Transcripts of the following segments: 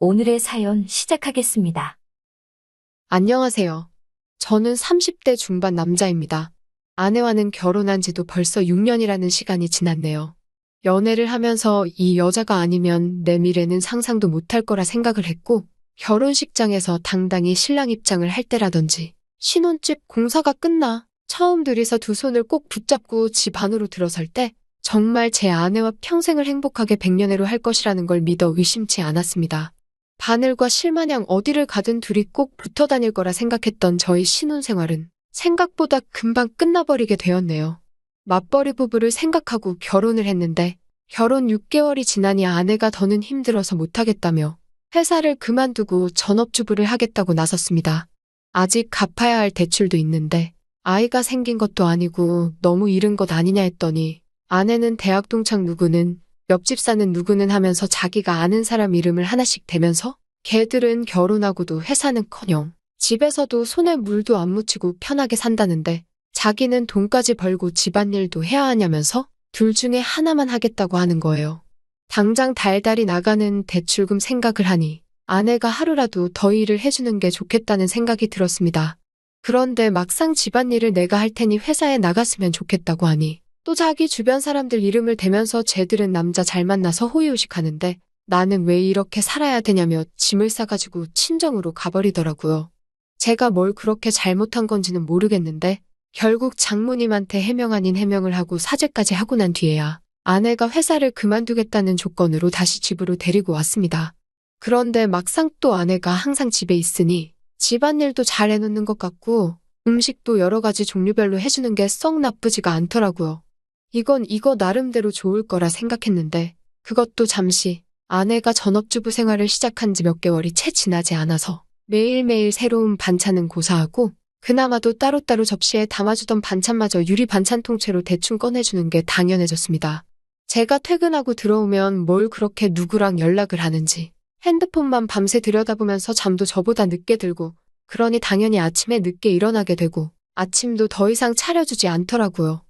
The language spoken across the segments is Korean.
오늘의 사연 시작하겠습니다. 안녕하세요. 저는 30대 중반 남자입니다. 아내와는 결혼한 지도 벌써 6년이라는 시간이 지났네요. 연애를 하면서 이 여자가 아니면 내 미래는 상상도 못할 거라 생각을 했고, 결혼식장에서 당당히 신랑 입장을 할 때라든지, 신혼집 공사가 끝나 처음 둘이서 두 손을 꼭 붙잡고 집 안으로 들어설 때, 정말 제 아내와 평생을 행복하게 백년해로 할 것이라는 걸 믿어 의심치 않았습니다. 바늘과 실마냥 어디를 가든 둘이 꼭 붙어 다닐 거라 생각했던 저희 신혼생활은 생각보다 금방 끝나버리게 되었네요. 맞벌이 부부를 생각하고 결혼을 했는데 결혼 6개월이 지나니 아내가 더는 힘들어서 못하겠다며 회사를 그만두고 전업주부를 하겠다고 나섰습니다. 아직 갚아야 할 대출도 있는데 아이가 생긴 것도 아니고 너무 이른 것 아니냐 했더니 아내는 대학 동창 누구는 옆집 사는 누구는 하면서 자기가 아는 사람 이름을 하나씩 대면서 걔들은 결혼하고도 회사는커녕 집에서도 손에 물도 안 묻히고 편하게 산다는데 자기는 돈까지 벌고 집안일도 해야 하냐면서 둘 중에 하나만 하겠다고 하는 거예요. 당장 달달이 나가는 대출금 생각을 하니 아내가 하루라도 더 일을 해주는 게 좋겠다는 생각이 들었습니다. 그런데 막상 집안일을 내가 할 테니 회사에 나갔으면 좋겠다고 하니 또 자기 주변 사람들 이름을 대면서 쟤들은 남자 잘 만나서 호의호식 하는데 나는 왜 이렇게 살아야 되냐며 짐을 싸가지고 친정으로 가버리더라고요. 제가 뭘 그렇게 잘못한 건지는 모르겠는데 결국 장모님한테 해명 아닌 해명을 하고 사죄까지 하고 난 뒤에야 아내가 회사를 그만두겠다는 조건으로 다시 집으로 데리고 왔습니다. 그런데 막상 또 아내가 항상 집에 있으니 집안일도 잘 해놓는 것 같고 음식도 여러 가지 종류별로 해주는 게 썩 나쁘지가 않더라고요. 이거 나름대로 좋을 거라 생각했는데 그것도 잠시 아내가 전업주부 생활을 시작한 지 몇 개월이 채 지나지 않아서 매일매일 새로운 반찬은 고사하고 그나마도 따로따로 접시에 담아주던 반찬마저 유리 반찬 통째로 대충 꺼내주는 게 당연해졌습니다. 제가 퇴근하고 들어오면 뭘 그렇게 누구랑 연락을 하는지 핸드폰만 밤새 들여다보면서 잠도 저보다 늦게 들고 그러니 당연히 아침에 늦게 일어나게 되고 아침도 더 이상 차려주지 않더라고요.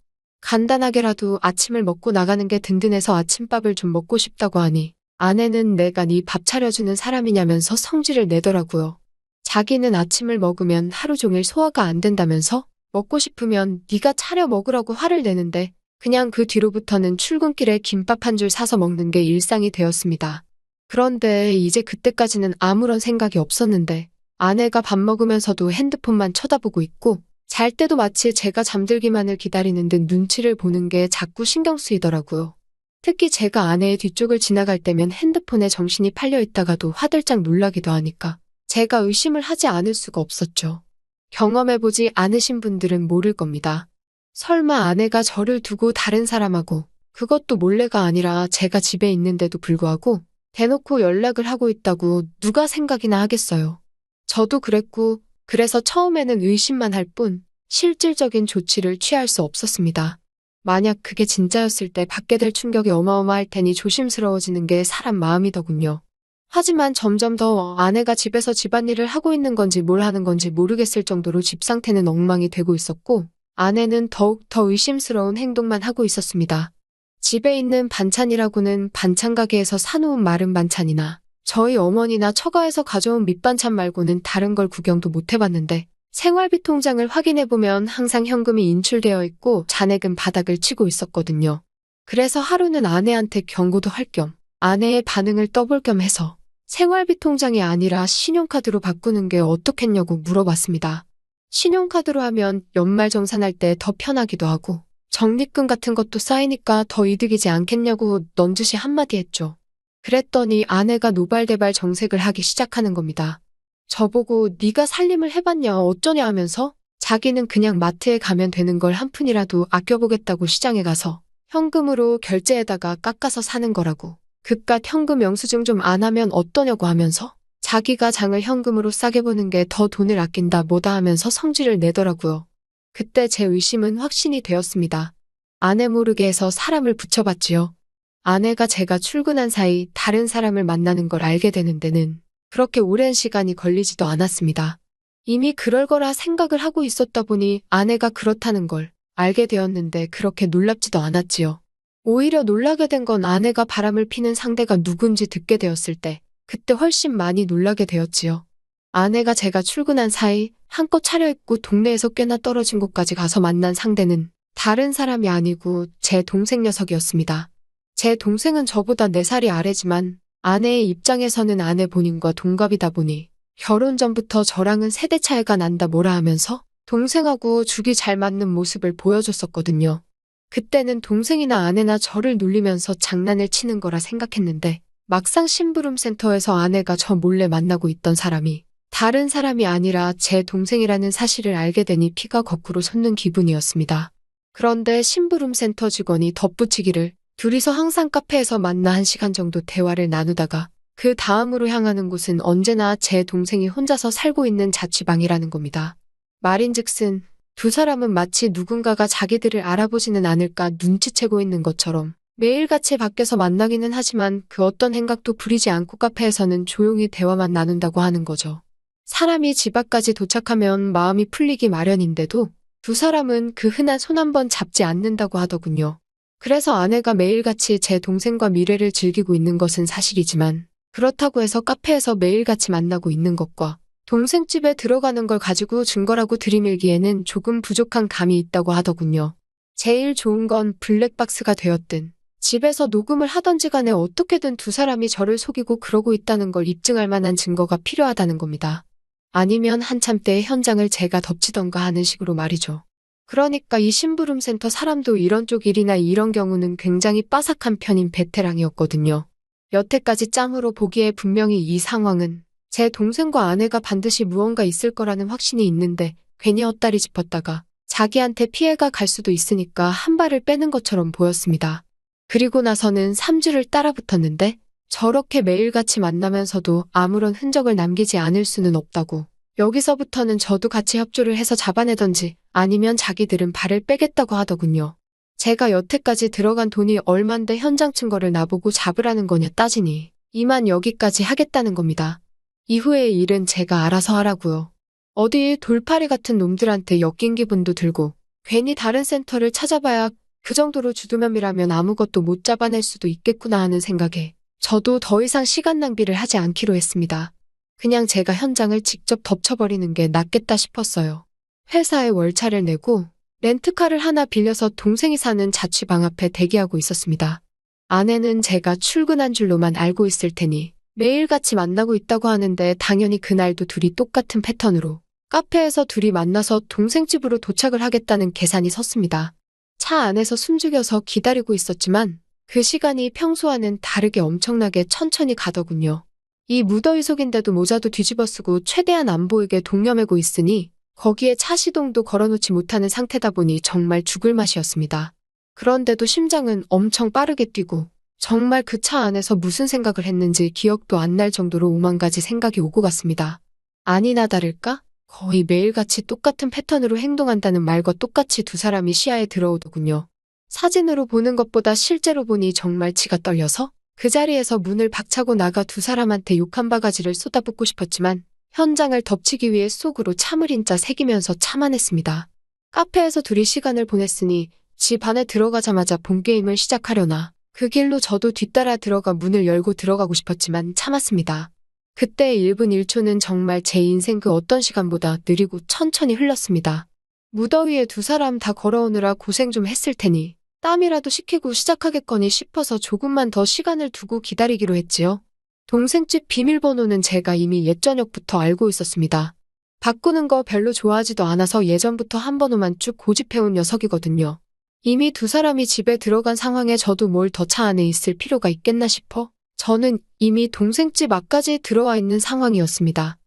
간단하게라도 아침을 먹고 나가는 게 든든해서 아침밥을 좀 먹고 싶다고 하니 아내는 내가 네 밥 차려주는 사람이냐면서 성질을 내더라고요. 자기는 아침을 먹으면 하루 종일 소화가 안 된다면서 먹고 싶으면 네가 차려 먹으라고 화를 내는데 그냥 그 뒤로부터는 출근길에 김밥 한 줄 사서 먹는 게 일상이 되었습니다. 그런데 이제 그때까지는 아무런 생각이 없었는데 아내가 밥 먹으면서도 핸드폰만 쳐다보고 있고 잘 때도 마치 제가 잠들기만을 기다리는 듯 눈치를 보는 게 자꾸 신경 쓰이더라고요. 특히 제가 아내의 뒤쪽을 지나갈 때면 핸드폰에 정신이 팔려 있다가도 화들짝 놀라기도 하니까 제가 의심을 하지 않을 수가 없었죠. 경험해보지 않으신 분들은 모를 겁니다. 설마 아내가 저를 두고 다른 사람하고 그것도 몰래가 아니라 제가 집에 있는데도 불구하고 대놓고 연락을 하고 있다고 누가 생각이나 하겠어요. 저도 그랬고 그래서 처음에는 의심만 할 뿐 실질적인 조치를 취할 수 없었습니다. 만약 그게 진짜였을 때 받게 될 충격이 어마어마할 테니 조심스러워지는 게 사람 마음이더군요. 하지만 점점 더 아내가 집에서 집안일을 하고 있는 건지 뭘 하는 건지 모르겠을 정도로 집 상태는 엉망이 되고 있었고 아내는 더욱 더 의심스러운 행동만 하고 있었습니다. 집에 있는 반찬이라고는 반찬 가게에서 사놓은 마른 반찬이나 저희 어머니나 처가에서 가져온 밑반찬 말고는 다른 걸 구경도 못 해봤는데 생활비 통장을 확인해보면 항상 현금이 인출되어 있고 잔액은 바닥을 치고 있었거든요. 그래서 하루는 아내한테 경고도 할 겸 아내의 반응을 떠볼 겸 해서 생활비 통장이 아니라 신용카드로 바꾸는 게 어떻겠냐고 물어봤습니다. 신용카드로 하면 연말정산할 때 더 편하기도 하고 적립금 같은 것도 쌓이니까 더 이득이지 않겠냐고 넌지시 한마디 했죠. 그랬더니 아내가 노발대발 정색을 하기 시작하는 겁니다. 저보고 네가 살림을 해봤냐 어쩌냐 하면서 자기는 그냥 마트에 가면 되는 걸 한 푼이라도 아껴보겠다고 시장에 가서 현금으로 결제에다가 깎아서 사는 거라고 그깟 현금 영수증 좀 안 하면 어떠냐고 하면서 자기가 장을 현금으로 싸게 보는 게 더 돈을 아낀다 뭐다 하면서 성질을 내더라고요. 그때 제 의심은 확신이 되었습니다. 아내 모르게 해서 사람을 붙여봤지요. 아내가 제가 출근한 사이 다른 사람을 만나는 걸 알게 되는 데는 그렇게 오랜 시간이 걸리지도 않았습니다. 이미 그럴 거라 생각을 하고 있었다 보니 아내가 그렇다는 걸 알게 되었는데 그렇게 놀랍지도 않았지요. 오히려 놀라게 된 건 아내가 바람을 피는 상대가 누군지 듣게 되었을 때 그때 훨씬 많이 놀라게 되었지요. 아내가 제가 출근한 사이 한껏 차려입고 동네에서 꽤나 떨어진 곳까지 가서 만난 상대는 다른 사람이 아니고 제 동생 녀석이었습니다. 제 동생은 저보다 4살이 아래지만 아내의 입장에서는 아내 본인과 동갑이다 보니 결혼 전부터 저랑은 세대 차이가 난다 뭐라 하면서 동생하고 죽이 잘 맞는 모습을 보여줬었거든요. 그때는 동생이나 아내나 저를 놀리면서 장난을 치는 거라 생각했는데 막상 심부름센터에서 아내가 저 몰래 만나고 있던 사람이 다른 사람이 아니라 제 동생이라는 사실을 알게 되니 피가 거꾸로 솟는 기분이었습니다. 그런데 심부름센터 직원이 덧붙이기를 둘이서 항상 카페에서 만나 1시간 정도 대화를 나누다가 그 다음으로 향하는 곳은 언제나 제 동생이 혼자서 살고 있는 자취방이라는 겁니다. 말인즉슨 두 사람은 마치 누군가가 자기들을 알아보지는 않을까 눈치채고 있는 것처럼 매일같이 밖에서 만나기는 하지만 그 어떤 행각도 부리지 않고 카페에서는 조용히 대화만 나눈다고 하는 거죠. 사람이 집 앞까지 도착하면 마음이 풀리기 마련인데도 두 사람은 그 흔한 손 한 번 잡지 않는다고 하더군요. 그래서 아내가 매일같이 제 동생과 미래를 즐기고 있는 것은 사실이지만 그렇다고 해서 카페에서 매일같이 만나고 있는 것과 동생 집에 들어가는 걸 가지고 증거라고 들이밀기에는 조금 부족한 감이 있다고 하더군요. 제일 좋은 건 블랙박스가 되었든 집에서 녹음을 하던지 간에 어떻게든 두 사람이 저를 속이고 그러고 있다는 걸 입증할 만한 증거가 필요하다는 겁니다. 아니면 한참 때의 현장을 제가 덮치던가 하는 식으로 말이죠. 그러니까 이 심부름센터 사람도 이런 쪽 일이나 이런 경우는 굉장히 빠삭한 편인 베테랑이었거든요. 여태까지 짬으로 보기에 분명히 이 상황은 제 동생과 아내가 반드시 무언가 있을 거라는 확신이 있는데 괜히 헛다리 짚었다가 자기한테 피해가 갈 수도 있으니까 한 발을 빼는 것처럼 보였습니다. 그리고 나서는 3주를 따라붙었는데 저렇게 매일같이 만나면서도 아무런 흔적을 남기지 않을 수는 없다고. 여기서부터는 저도 같이 협조를 해서 잡아내던지 아니면 자기들은 발을 빼겠다고 하더군요. 제가 여태까지 들어간 돈이 얼만데 현장 증거를 나보고 잡으라는 거냐 따지니 이만 여기까지 하겠다는 겁니다. 이후의 일은 제가 알아서 하라고요. 어디 돌팔이 같은 놈들한테 엮인 기분도 들고 괜히 다른 센터를 찾아봐야 그 정도로 주두면밀하면 아무것도 못 잡아낼 수도 있겠구나 하는 생각에 저도 더 이상 시간 낭비를 하지 않기로 했습니다. 그냥 제가 현장을 직접 덮쳐버리는 게 낫겠다 싶었어요. 회사에 월차를 내고 렌트카를 하나 빌려서 동생이 사는 자취방 앞에 대기하고 있었습니다. 아내는 제가 출근한 줄로만 알고 있을 테니 매일같이 만나고 있다고 하는데 당연히 그날도 둘이 똑같은 패턴으로 카페에서 둘이 만나서 동생 집으로 도착을 하겠다는 계산이 섰습니다. 차 안에서 숨죽여서 기다리고 있었지만 그 시간이 평소와는 다르게 엄청나게 천천히 가더군요. 이 무더위 속인데도 모자도 뒤집어 쓰고 최대한 안 보이게 동여매고 있으니 거기에 차 시동도 걸어놓지 못하는 상태다 보니 정말 죽을 맛이었습니다. 그런데도 심장은 엄청 빠르게 뛰고 정말 그 차 안에서 무슨 생각을 했는지 기억도 안 날 정도로 오만 가지 생각이 오고 갔습니다. 아니나 다를까? 거의 매일같이 똑같은 패턴으로 행동한다는 말과 똑같이 두 사람이 시야에 들어오더군요. 사진으로 보는 것보다 실제로 보니 정말 치가 떨려서 그 자리에서 문을 박차고 나가 두 사람한테 욕 한 바가지를 쏟아붓고 싶었지만 현장을 덮치기 위해 속으로 참을 인자 새기면서 참아냈습니다. 카페에서 둘이 시간을 보냈으니 집 안에 들어가자마자 본게임을 시작하려나 그 길로 저도 뒤따라 들어가 문을 열고 들어가고 싶었지만 참았습니다. 그때의 1분 1초는 정말 제 인생 그 어떤 시간보다 느리고 천천히 흘렀습니다. 무더위에 두 사람 다 걸어오느라 고생 좀 했을 테니 땀이라도 식히고 시작하겠거니 싶어서 조금만 더 시간을 두고 기다리기로 했지요. 동생집 비밀번호는 제가 이미 옛 저녁부터 알고 있었습니다. 바꾸는 거 별로 좋아하지도 않아서 예전부터 한 번호만 쭉 고집해온 녀석이거든요. 이미 두 사람이 집에 들어간 상황에 저도 뭘 더 차 안에 있을 필요가 있겠나 싶어 저는 이미 동생집 앞까지 들어와 있는 상황이었습니다.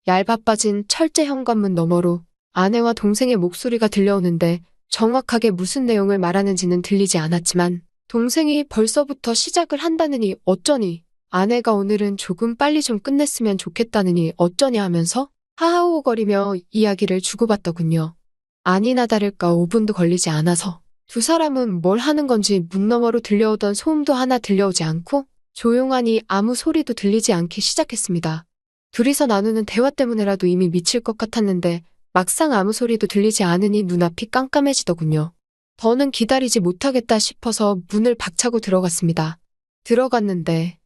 얇아빠진 철제 현관문 너머로 아내와 동생의 목소리가 들려오는데 정확하게 무슨 내용을 말하는지는 들리지 않았지만 동생이 벌써부터 시작을 한다느니 어쩌니 아내가 오늘은 조금 빨리 좀 끝냈으면 좋겠다느니 어쩌니 하면서 하하호호거리며 이야기를 주고받더군요. 아니나 다를까 5분도 걸리지 않아서 두 사람은 뭘 하는 건지 문 너머로 들려오던 소음도 하나 들려오지 않고 조용하니 아무 소리도 들리지 않기 시작했습니다. 둘이서 나누는 대화 때문에라도 이미 미칠 것 같았는데 막상 아무 소리도 들리지 않으니 눈앞이 깜깜해지더군요. 더는 기다리지 못하겠다 싶어서 문을 박차고 들어갔습니다. 들어갔는데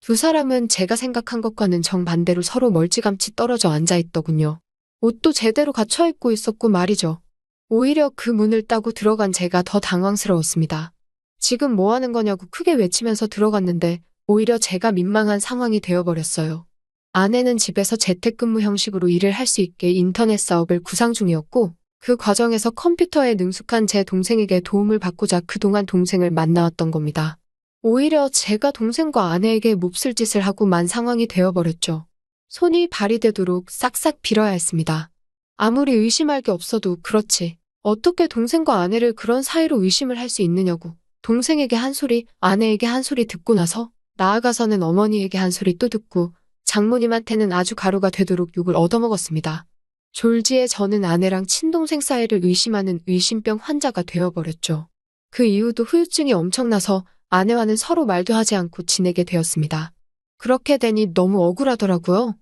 두 사람은 제가 생각한 것과는 정반대로 서로 멀찌감치 떨어져 앉아있더군요. 옷도 제대로 갖춰 입고 있었고 말이죠. 오히려 그 문을 따고 들어간 제가 더 당황스러웠습니다. 지금 뭐 하는 거냐고 크게 외치면서 들어갔는데 오히려 제가 민망한 상황이 되어버렸어요. 아내는 집에서 재택근무 형식으로 일을 할 수 있게 인터넷 사업을 구상 중이었고 그 과정에서 컴퓨터에 능숙한 제 동생에게 도움을 받고자 그동안 동생을 만나왔던 겁니다. 오히려 제가 동생과 아내에게 몹쓸 짓을 하고 만 상황이 되어버렸죠. 손이 발이 되도록 싹싹 빌어야 했습니다. 아무리 의심할 게 없어도 그렇지. 어떻게 동생과 아내를 그런 사이로 의심을 할 수 있느냐고. 동생에게 한 소리, 아내에게 한 소리 듣고 나서 나아가서는 어머니에게 한 소리 또 듣고 장모님한테는 아주 가루가 되도록 욕을 얻어먹었습니다. 졸지에 저는 아내랑 친동생 사이를 의심하는 의심병 환자가 되어버렸죠. 그 이후도 후유증이 엄청나서 아내와는 서로 말도 하지 않고 지내게 되었습니다. 그렇게 되니 너무 억울하더라고요.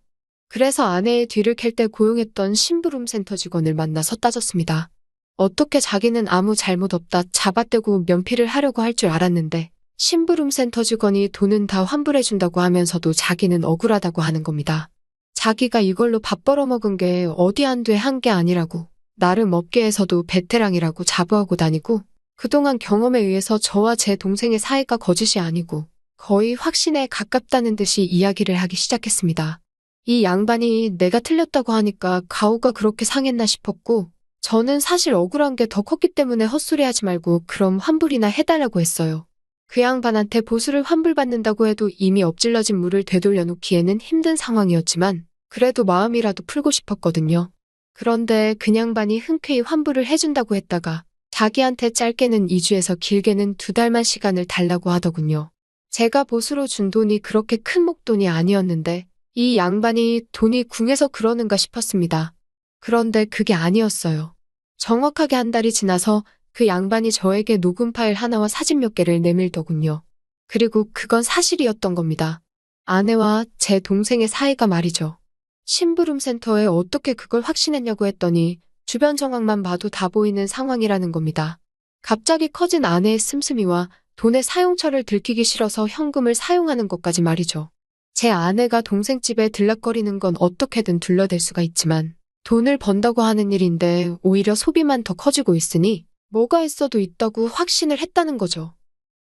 그래서 아내의 뒤를 캘 때 고용했던 심부름 센터 직원을 만나서 따졌습니다. 어떻게 자기는 아무 잘못 없다 잡아떼고 면피를 하려고 할 줄 알았는데 심부름 센터 직원이 돈은 다 환불해준다고 하면서도 자기는 억울하다고 하는 겁니다. 자기가 이걸로 밥 벌어먹은 게 어디 한 돼 한 게 아니라고 나름 업계에서도 베테랑이라고 자부하고 다니고 그동안 경험에 의해서 저와 제 동생의 사이가 거짓이 아니고 거의 확신에 가깝다는 듯이 이야기를 하기 시작했습니다. 이 양반이 내가 틀렸다고 하니까 가오가 그렇게 상했나 싶었고 저는 사실 억울한 게 더 컸기 때문에 헛소리하지 말고 그럼 환불이나 해달라고 했어요. 그 양반한테 보수를 환불받는다고 해도 이미 엎질러진 물을 되돌려 놓기에는 힘든 상황이었지만 그래도 마음이라도 풀고 싶었거든요. 그런데 그 양반이 흔쾌히 환불을 해준다고 했다가 자기한테 짧게는 2주에서 길게는 2달만 시간을 달라고 하더군요. 제가 보수로 준 돈이 그렇게 큰 목돈이 아니었는데 이 양반이 돈이 궁해서 그러는가 싶었습니다. 그런데 그게 아니었어요. 정확하게 한 달이 지나서 그 양반이 저에게 녹음 파일 하나와 사진 몇 개를 내밀더군요. 그리고 그건 사실이었던 겁니다. 아내와 제 동생의 사이가 말이죠. 심부름 센터에 어떻게 그걸 확신했냐고 했더니 주변 정황만 봐도 다 보이는 상황이라는 겁니다. 갑자기 커진 아내의 씀씀이와 돈의 사용처를 들키기 싫어서 현금을 사용하는 것까지 말이죠. 제 아내가 동생 집에 들락거리는 건 어떻게든 둘러댈 수가 있지만 돈을 번다고 하는 일인데 오히려 소비만 더 커지고 있으니 뭐가 있어도 있다고 확신을 했다는 거죠.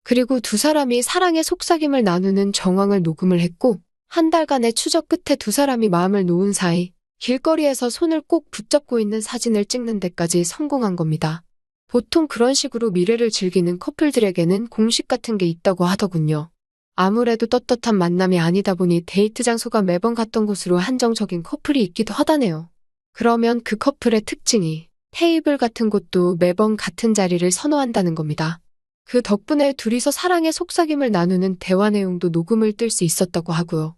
그리고 두 사람이 사랑의 속삭임을 나누는 정황을 녹음을 했고 한 달간의 추적 끝에 두 사람이 마음을 놓은 사이 길거리에서 손을 꼭 붙잡고 있는 사진을 찍는 데까지 성공한 겁니다. 보통 그런 식으로 미래를 즐기는 커플들에게는 공식 같은 게 있다고 하더군요. 아무래도 떳떳한 만남이 아니다 보니 데이트 장소가 매번 갔던 곳으로 한정적인 커플이 있기도 하다네요. 그러면 그 커플의 특징이 테이블 같은 곳도 매번 같은 자리를 선호한다는 겁니다. 그 덕분에 둘이서 사랑의 속삭임을 나누는 대화 내용도 녹음을 뜰 수 있었다고 하고요.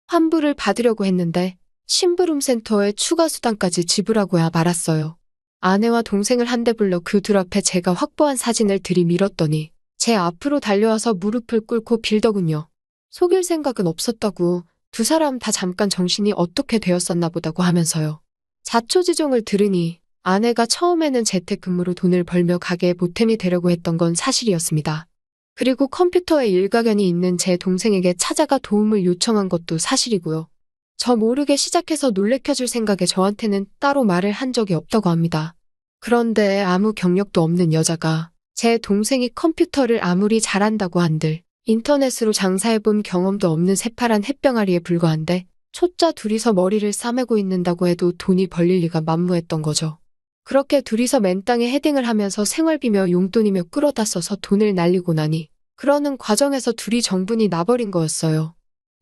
환불을 받으려고 했는데 심부름 센터에 추가 수당까지 지불하고야 말았어요. 아내와 동생을 한데 불러 그 둘 앞에 제가 확보한 사진을 들이밀었더니 제 앞으로 달려와서 무릎을 꿇고 빌더군요. 속일 생각은 없었다고 두 사람 다 잠깐 정신이 어떻게 되었었나 보다고 하면서요. 자초지종을 들으니 아내가 처음에는 재택근무로 돈을 벌며 가게에 보탬이 되려고 했던 건 사실이었습니다. 그리고 컴퓨터에 일가견이 있는 제 동생에게 찾아가 도움을 요청한 것도 사실이고요. 저 모르게 시작해서 놀래켜줄 생각에 저한테는 따로 말을 한 적이 없다고 합니다. 그런데 아무 경력도 없는 여자가 제 동생이 컴퓨터를 아무리 잘한다고 한들 인터넷으로 장사해본 경험도 없는 새파란 햇병아리에 불과한데 초짜 둘이서 머리를 싸매고 있는다고 해도 돈이 벌릴 리가 만무했던 거죠. 그렇게 둘이서 맨땅에 헤딩을 하면서 생활비며 용돈이며 끌어다 써서 돈을 날리고 나니 그러는 과정에서 둘이 정분이 나버린 거였어요.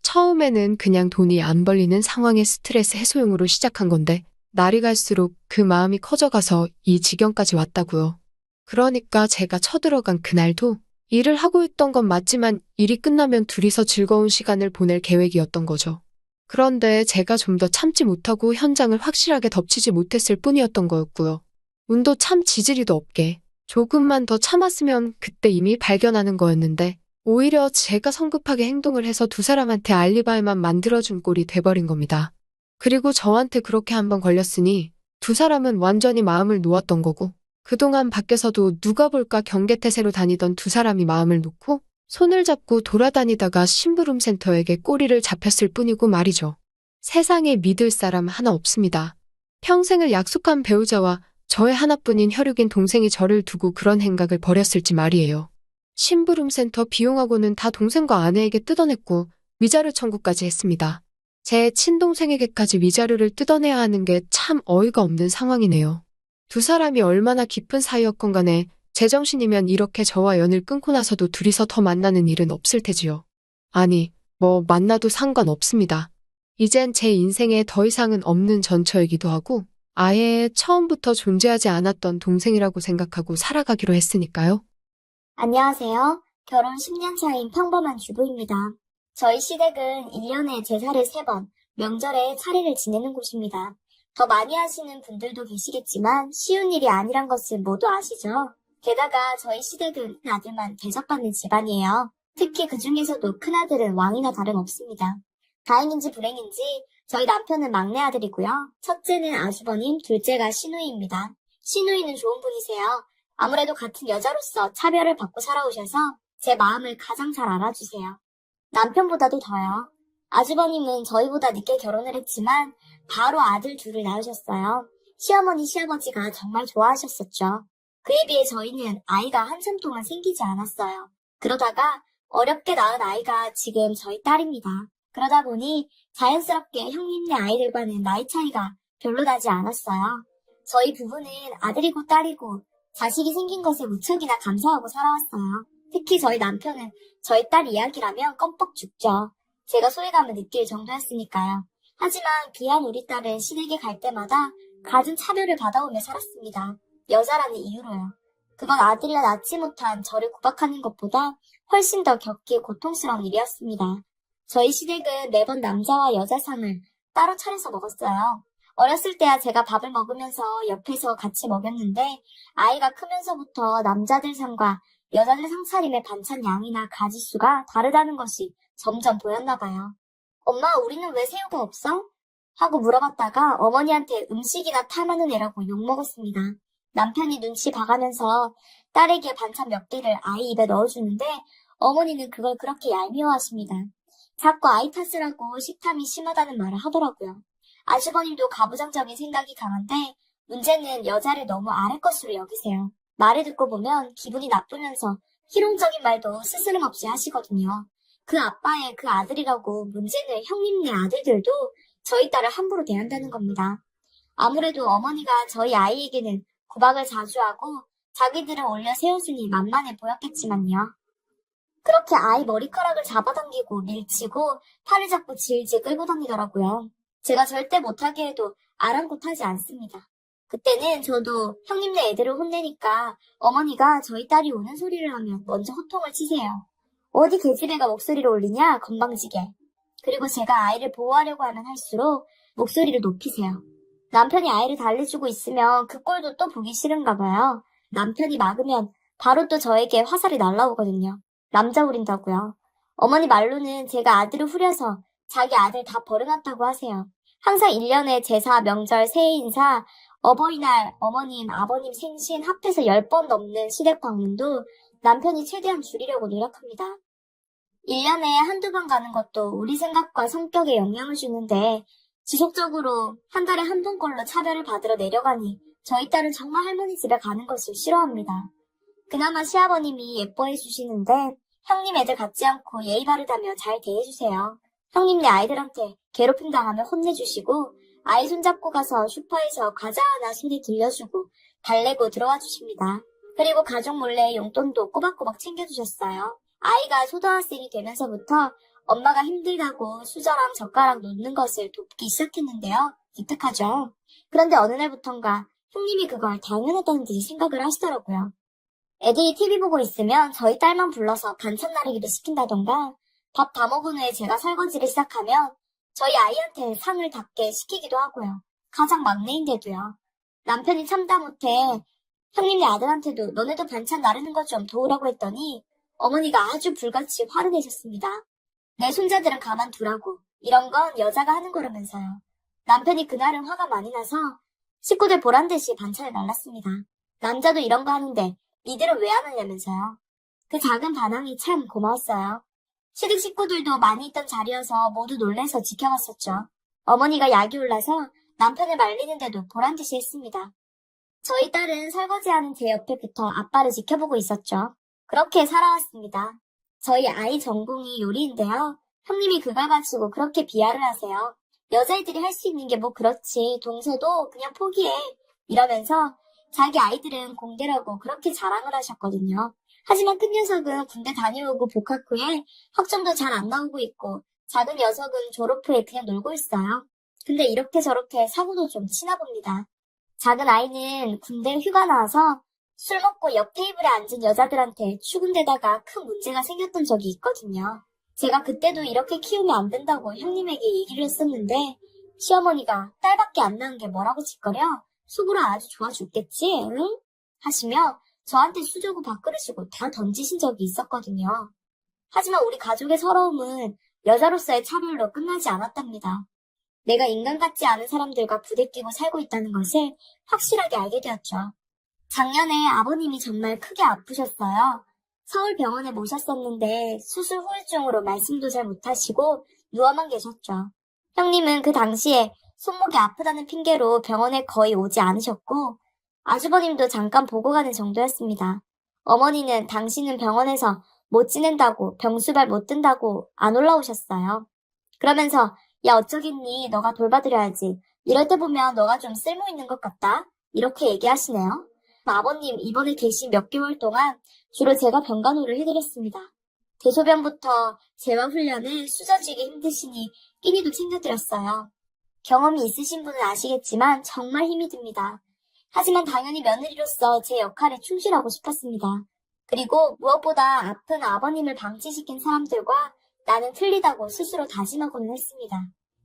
처음에는 그냥 돈이 안 벌리는 상황의 스트레스 해소용으로 시작한 건데 날이 갈수록 그 마음이 커져가서 이 지경까지 왔다고요. 그러니까 제가 쳐들어간 그날도 일을 하고 있던 건 맞지만 일이 끝나면 둘이서 즐거운 시간을 보낼 계획이었던 거죠. 그런데 제가 좀 더 참지 못하고 현장을 확실하게 덮치지 못했을 뿐이었던 거였고요. 운도 참 지지리도 없게 조금만 더 참았으면 그때 이미 발견하는 거였는데 오히려 제가 성급하게 행동을 해서 두 사람한테 알리바이만 만들어준 꼴이 돼버린 겁니다. 그리고 저한테 그렇게 한번 걸렸으니 두 사람은 완전히 마음을 놓았던 거고 그동안 밖에서도 누가 볼까 경계태세로 다니던 두 사람이 마음을 놓고 손을 잡고 돌아다니다가 심부름센터에게 꼬리를 잡혔을 뿐이고 말이죠. 세상에 믿을 사람 하나 없습니다. 평생을 약속한 배우자와 저의 하나뿐인 혈육인 동생이 저를 두고 그런 행각을 벌였을지 말이에요. 심부름센터 비용하고는 다 동생과 아내에게 뜯어냈고 위자료 청구까지 했습니다. 제 친동생에게까지 위자료를 뜯어내야 하는 게 참 어이가 없는 상황이네요. 두 사람이 얼마나 깊은 사이였건 간에 제정신이면 이렇게 저와 연을 끊고 나서도 둘이서 더 만나는 일은 없을 테지요. 아니, 만나도 상관없습니다. 이젠 제 인생에 더 이상은 없는 전처이기도 하고 아예 처음부터 존재하지 않았던 동생이라고 생각하고 살아가기로 했으니까요. 안녕하세요. 결혼 10년 차인 평범한 주부입니다. 저희 시댁은 1년에 제사를 3번, 명절에 차례를 지내는 곳입니다. 더 많이 하시는 분들도 계시겠지만 쉬운 일이 아니란 것을 모두 아시죠? 게다가 저희 시댁은 아들만 대접받는 집안이에요. 특히 그 중에서도 큰아들은 왕이나 다름없습니다. 다행인지 불행인지 저희 남편은 막내 아들이고요. 첫째는 아주버님, 둘째가 시누이입니다. 시누이는 좋은 분이세요. 아무래도 같은 여자로서 차별을 받고 살아오셔서 제 마음을 가장 잘 알아주세요. 남편보다도 더요. 아주버님은 저희보다 늦게 결혼을 했지만 바로 아들 둘을 낳으셨어요. 시어머니, 시아버지가 정말 좋아하셨었죠. 그에 비해 저희는 아이가 한참 동안 생기지 않았어요. 그러다가 어렵게 낳은 아이가 지금 저희 딸입니다. 그러다 보니 자연스럽게 형님네 아이들과는 나이 차이가 별로 나지 않았어요. 저희 부부는 아들이고 딸이고 자식이 생긴 것에 무척이나 감사하고 살아왔어요. 특히 저희 남편은 저희 딸 이야기라면 껌뻑 죽죠. 제가 소외감을 느낄 정도였으니까요. 하지만 귀한 우리 딸은 시댁에 갈 때마다 갖은 차별을 받아오며 살았습니다. 여자라는 이유로요. 그건 아들이나 낳지 못한 저를 구박하는 것보다 훨씬 더 겪기 고통스러운 일이었습니다. 저희 시댁은 매번 남자와 여자상을 따로 차려서 먹었어요. 어렸을 때야 제가 밥을 먹으면서 옆에서 같이 먹였는데 아이가 크면서부터 남자들 상과 여자들 상차림의 반찬 양이나 가짓수가 다르다는 것이 점점 보였나 봐요. 엄마, 우리는 왜 새우가 없어? 하고 물어봤다가 어머니한테 음식이나 탐하는 애라고 욕먹었습니다. 남편이 눈치 봐가면서 딸에게 반찬 몇 개를 아이 입에 넣어주는데 어머니는 그걸 그렇게 얄미워하십니다. 자꾸 아이 탓을 하고 식탐이 심하다는 말을 하더라고요. 아주버님도 가부장적인 생각이 강한데 문제는 여자를 너무 아래 것으로 여기세요. 말을 듣고 보면 기분이 나쁘면서 희롱적인 말도 스스럼없이 하시거든요. 그 아빠의 그 아들이라고 문제는 형님네 아들들도 저희 딸을 함부로 대한다는 겁니다. 아무래도 어머니가 저희 아이에게는 구박을 자주 하고 자기들은 올려 세워주니 만만해 보였겠지만요. 그렇게 아이 머리카락을 잡아당기고 밀치고 팔을 잡고 질질 끌고 다니더라고요. 제가 절대 못하게 해도 아랑곳하지 않습니다. 그때는 저도 형님네 애들을 혼내니까 어머니가 저희 딸이 우는 소리를 하면 먼저 호통을 치세요. 어디 계집애가 목소리를 올리냐 건방지게. 그리고 제가 아이를 보호하려고 하면 할수록 목소리를 높이세요. 남편이 아이를 달래주고 있으면 그 꼴도 또 보기 싫은가 봐요. 남편이 막으면 바로 또 저에게 화살이 날라오거든요. 남자 우린다고요. 어머니 말로는 제가 아들을 후려서 자기 아들 다 버려놨다고 하세요. 항상 1년에 제사, 명절, 새해 인사, 어버이날, 어머님, 아버님 생신 합해서 10번 넘는 시댁 방문도 남편이 최대한 줄이려고 노력합니다. 1년에 한두 번 가는 것도 우리 생각과 성격에 영향을 주는데 지속적으로 한 달에 한 번꼴로 차별을 받으러 내려가니 저희 딸은 정말 할머니 집에 가는 것을 싫어합니다. 그나마 시아버님이 예뻐해 주시는데 형님 애들 같지 않고 예의 바르다며 잘 대해주세요. 형님네 아이들한테 괴롭힘 당하면 혼내주시고 아이 손잡고 가서 슈퍼에서 과자 하나 손에 들려주고 달래고 들어와 주십니다. 그리고 가족 몰래 용돈도 꼬박꼬박 챙겨주셨어요. 아이가 초등학생이 되면서부터 엄마가 힘들다고 수저랑 젓가락 놓는 것을 돕기 시작했는데요. 기특하죠? 그런데 어느 날부턴가 형님이 그걸 당연하다는 듯이 생각을 하시더라고요. 애들이 TV 보고 있으면 저희 딸만 불러서 반찬 나르기를 시킨다던가 밥 다 먹은 후에 제가 설거지를 시작하면 저희 아이한테 상을 닦게 시키기도 하고요. 가장 막내인데도요. 남편이 참다 못해 형님네 아들한테도 너네도 반찬 나르는 것 좀 도우라고 했더니 어머니가 아주 불같이 화를 내셨습니다. 내 손자들은 가만두라고. 이런 건 여자가 하는 거라면서요. 남편이 그날은 화가 많이 나서 식구들 보란듯이 반찬을 날랐습니다. 남자도 이런 거 하는데 니들은 왜 안 하냐면서요. 그 작은 반항이 참 고마웠어요. 시댁 식구들도 많이 있던 자리여서 모두 놀래서 지켜봤었죠. 어머니가 약이 올라서 남편을 말리는데도 보란듯이 했습니다. 저희 딸은 설거지하는 제 옆에 붙어 아빠를 지켜보고 있었죠. 그렇게 살아왔습니다. 저희 아이 전공이 요리인데요. 형님이 그걸 가지고 그렇게 비하를 하세요. 여자애들이 할 수 있는 게 뭐 그렇지. 동서도 그냥 포기해. 이러면서 자기 아이들은 공대라고 그렇게 자랑을 하셨거든요. 하지만 큰 녀석은 군대 다녀오고 복학 후에 학점도 잘 안 나오고 있고 작은 녀석은 졸업 후에 그냥 놀고 있어요. 근데 이렇게 저렇게 사고도 좀 치나 봅니다. 작은 아이는 군대 휴가 나와서 술 먹고 옆 테이블에 앉은 여자들한테 추근대다가 큰 문제가 생겼던 적이 있거든요. 제가 그때도 이렇게 키우면 안 된다고 형님에게 얘기를 했었는데 시어머니가 딸밖에 안 낳은 게 뭐라고 짓거려? 속으로 아주 좋아 죽겠지? 응? 하시며 저한테 수저고 밥그릇이고 다 던지신 적이 있었거든요. 하지만 우리 가족의 서러움은 여자로서의 차별로 끝나지 않았답니다. 내가 인간 같지 않은 사람들과 부대끼고 살고 있다는 것을 확실하게 알게 되었죠. 작년에 아버님이 정말 크게 아프셨어요. 서울 병원에 모셨었는데 수술 후유증으로 말씀도 잘 못하시고 누워만 계셨죠. 형님은 그 당시에 손목이 아프다는 핑계로 병원에 거의 오지 않으셨고 아주버님도 잠깐 보고 가는 정도였습니다. 어머니는 당신은 병원에서 못 지낸다고 병수발 못 든다고 안 올라오셨어요. 그러면서 야 어쩌겠니 너가 돌봐드려야지. 이럴 때 보면 너가 좀 쓸모 있는 것 같다. 이렇게 얘기하시네요. 아버님 이번에 계신 몇 개월 동안 주로 제가 병간호를 해드렸습니다. 대소변부터 재활 훈련을 수저지기 힘드시니 끼니도 챙겨드렸어요. 경험이 있으신 분은 아시겠지만 정말 힘이 듭니다. 하지만 당연히 며느리로서 제 역할에 충실하고 싶었습니다. 그리고 무엇보다 아픈 아버님을 방치시킨 사람들과 나는 틀리다고 스스로 다짐하고는 했습니다.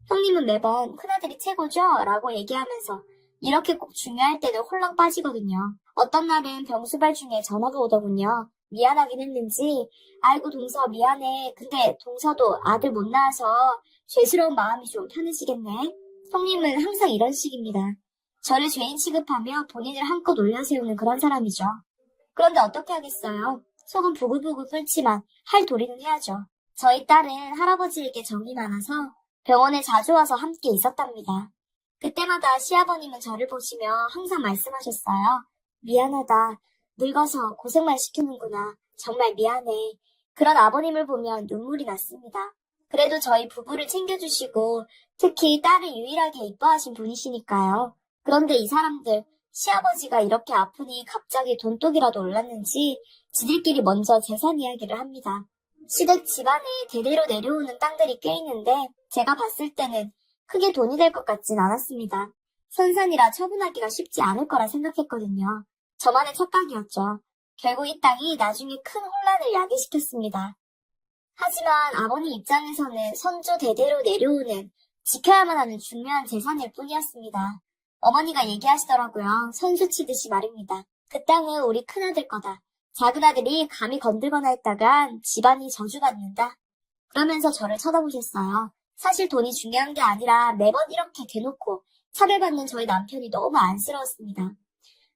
형님은 매번 큰아들이 최고죠? 라고 얘기하면서 이렇게 꼭 중요할 때는 홀랑 빠지거든요. 어떤 날은 병수발 중에 전화가 오더군요. 미안하긴 했는지 아이고 동서 미안해. 근데 동서도 아들 못 낳아서 죄스러운 마음이 좀 편해지겠네. 형님은 항상 이런 식입니다. 저를 죄인 취급하며 본인을 한껏 올려세우는 그런 사람이죠. 그런데 어떻게 하겠어요. 속은 부글부글 끓지만 할 도리는 해야죠. 저희 딸은 할아버지에게 정이 많아서 병원에 자주 와서 함께 있었답니다. 그때마다 시아버님은 저를 보시며 항상 말씀하셨어요. 미안하다. 늙어서 고생만 시키는구나. 정말 미안해. 그런 아버님을 보면 눈물이 났습니다. 그래도 저희 부부를 챙겨주시고 특히 딸을 유일하게 이뻐하신 분이시니까요. 그런데 이 사람들 시아버지가 이렇게 아프니 갑자기 돈독이라도 올랐는지 지들끼리 먼저 재산 이야기를 합니다. 시댁 집안에 대대로 내려오는 땅들이 꽤 있는데 제가 봤을 때는 크게 돈이 될 것 같진 않았습니다. 선산이라 처분하기가 쉽지 않을 거라 생각했거든요. 저만의 착각이었죠. 결국 이 땅이 나중에 큰 혼란을 야기시켰습니다. 하지만 아버님 입장에서는 선조 대대로 내려오는 지켜야만 하는 중요한 재산일 뿐이었습니다. 어머니가 얘기하시더라고요. 선수 치듯이 말입니다. 그 땅은 우리 큰아들 거다. 작은아들이 감히 건들거나 했다간 집안이 저주받는다. 그러면서 저를 쳐다보셨어요. 사실 돈이 중요한 게 아니라 매번 이렇게 대놓고 차별받는 저희 남편이 너무 안쓰러웠습니다.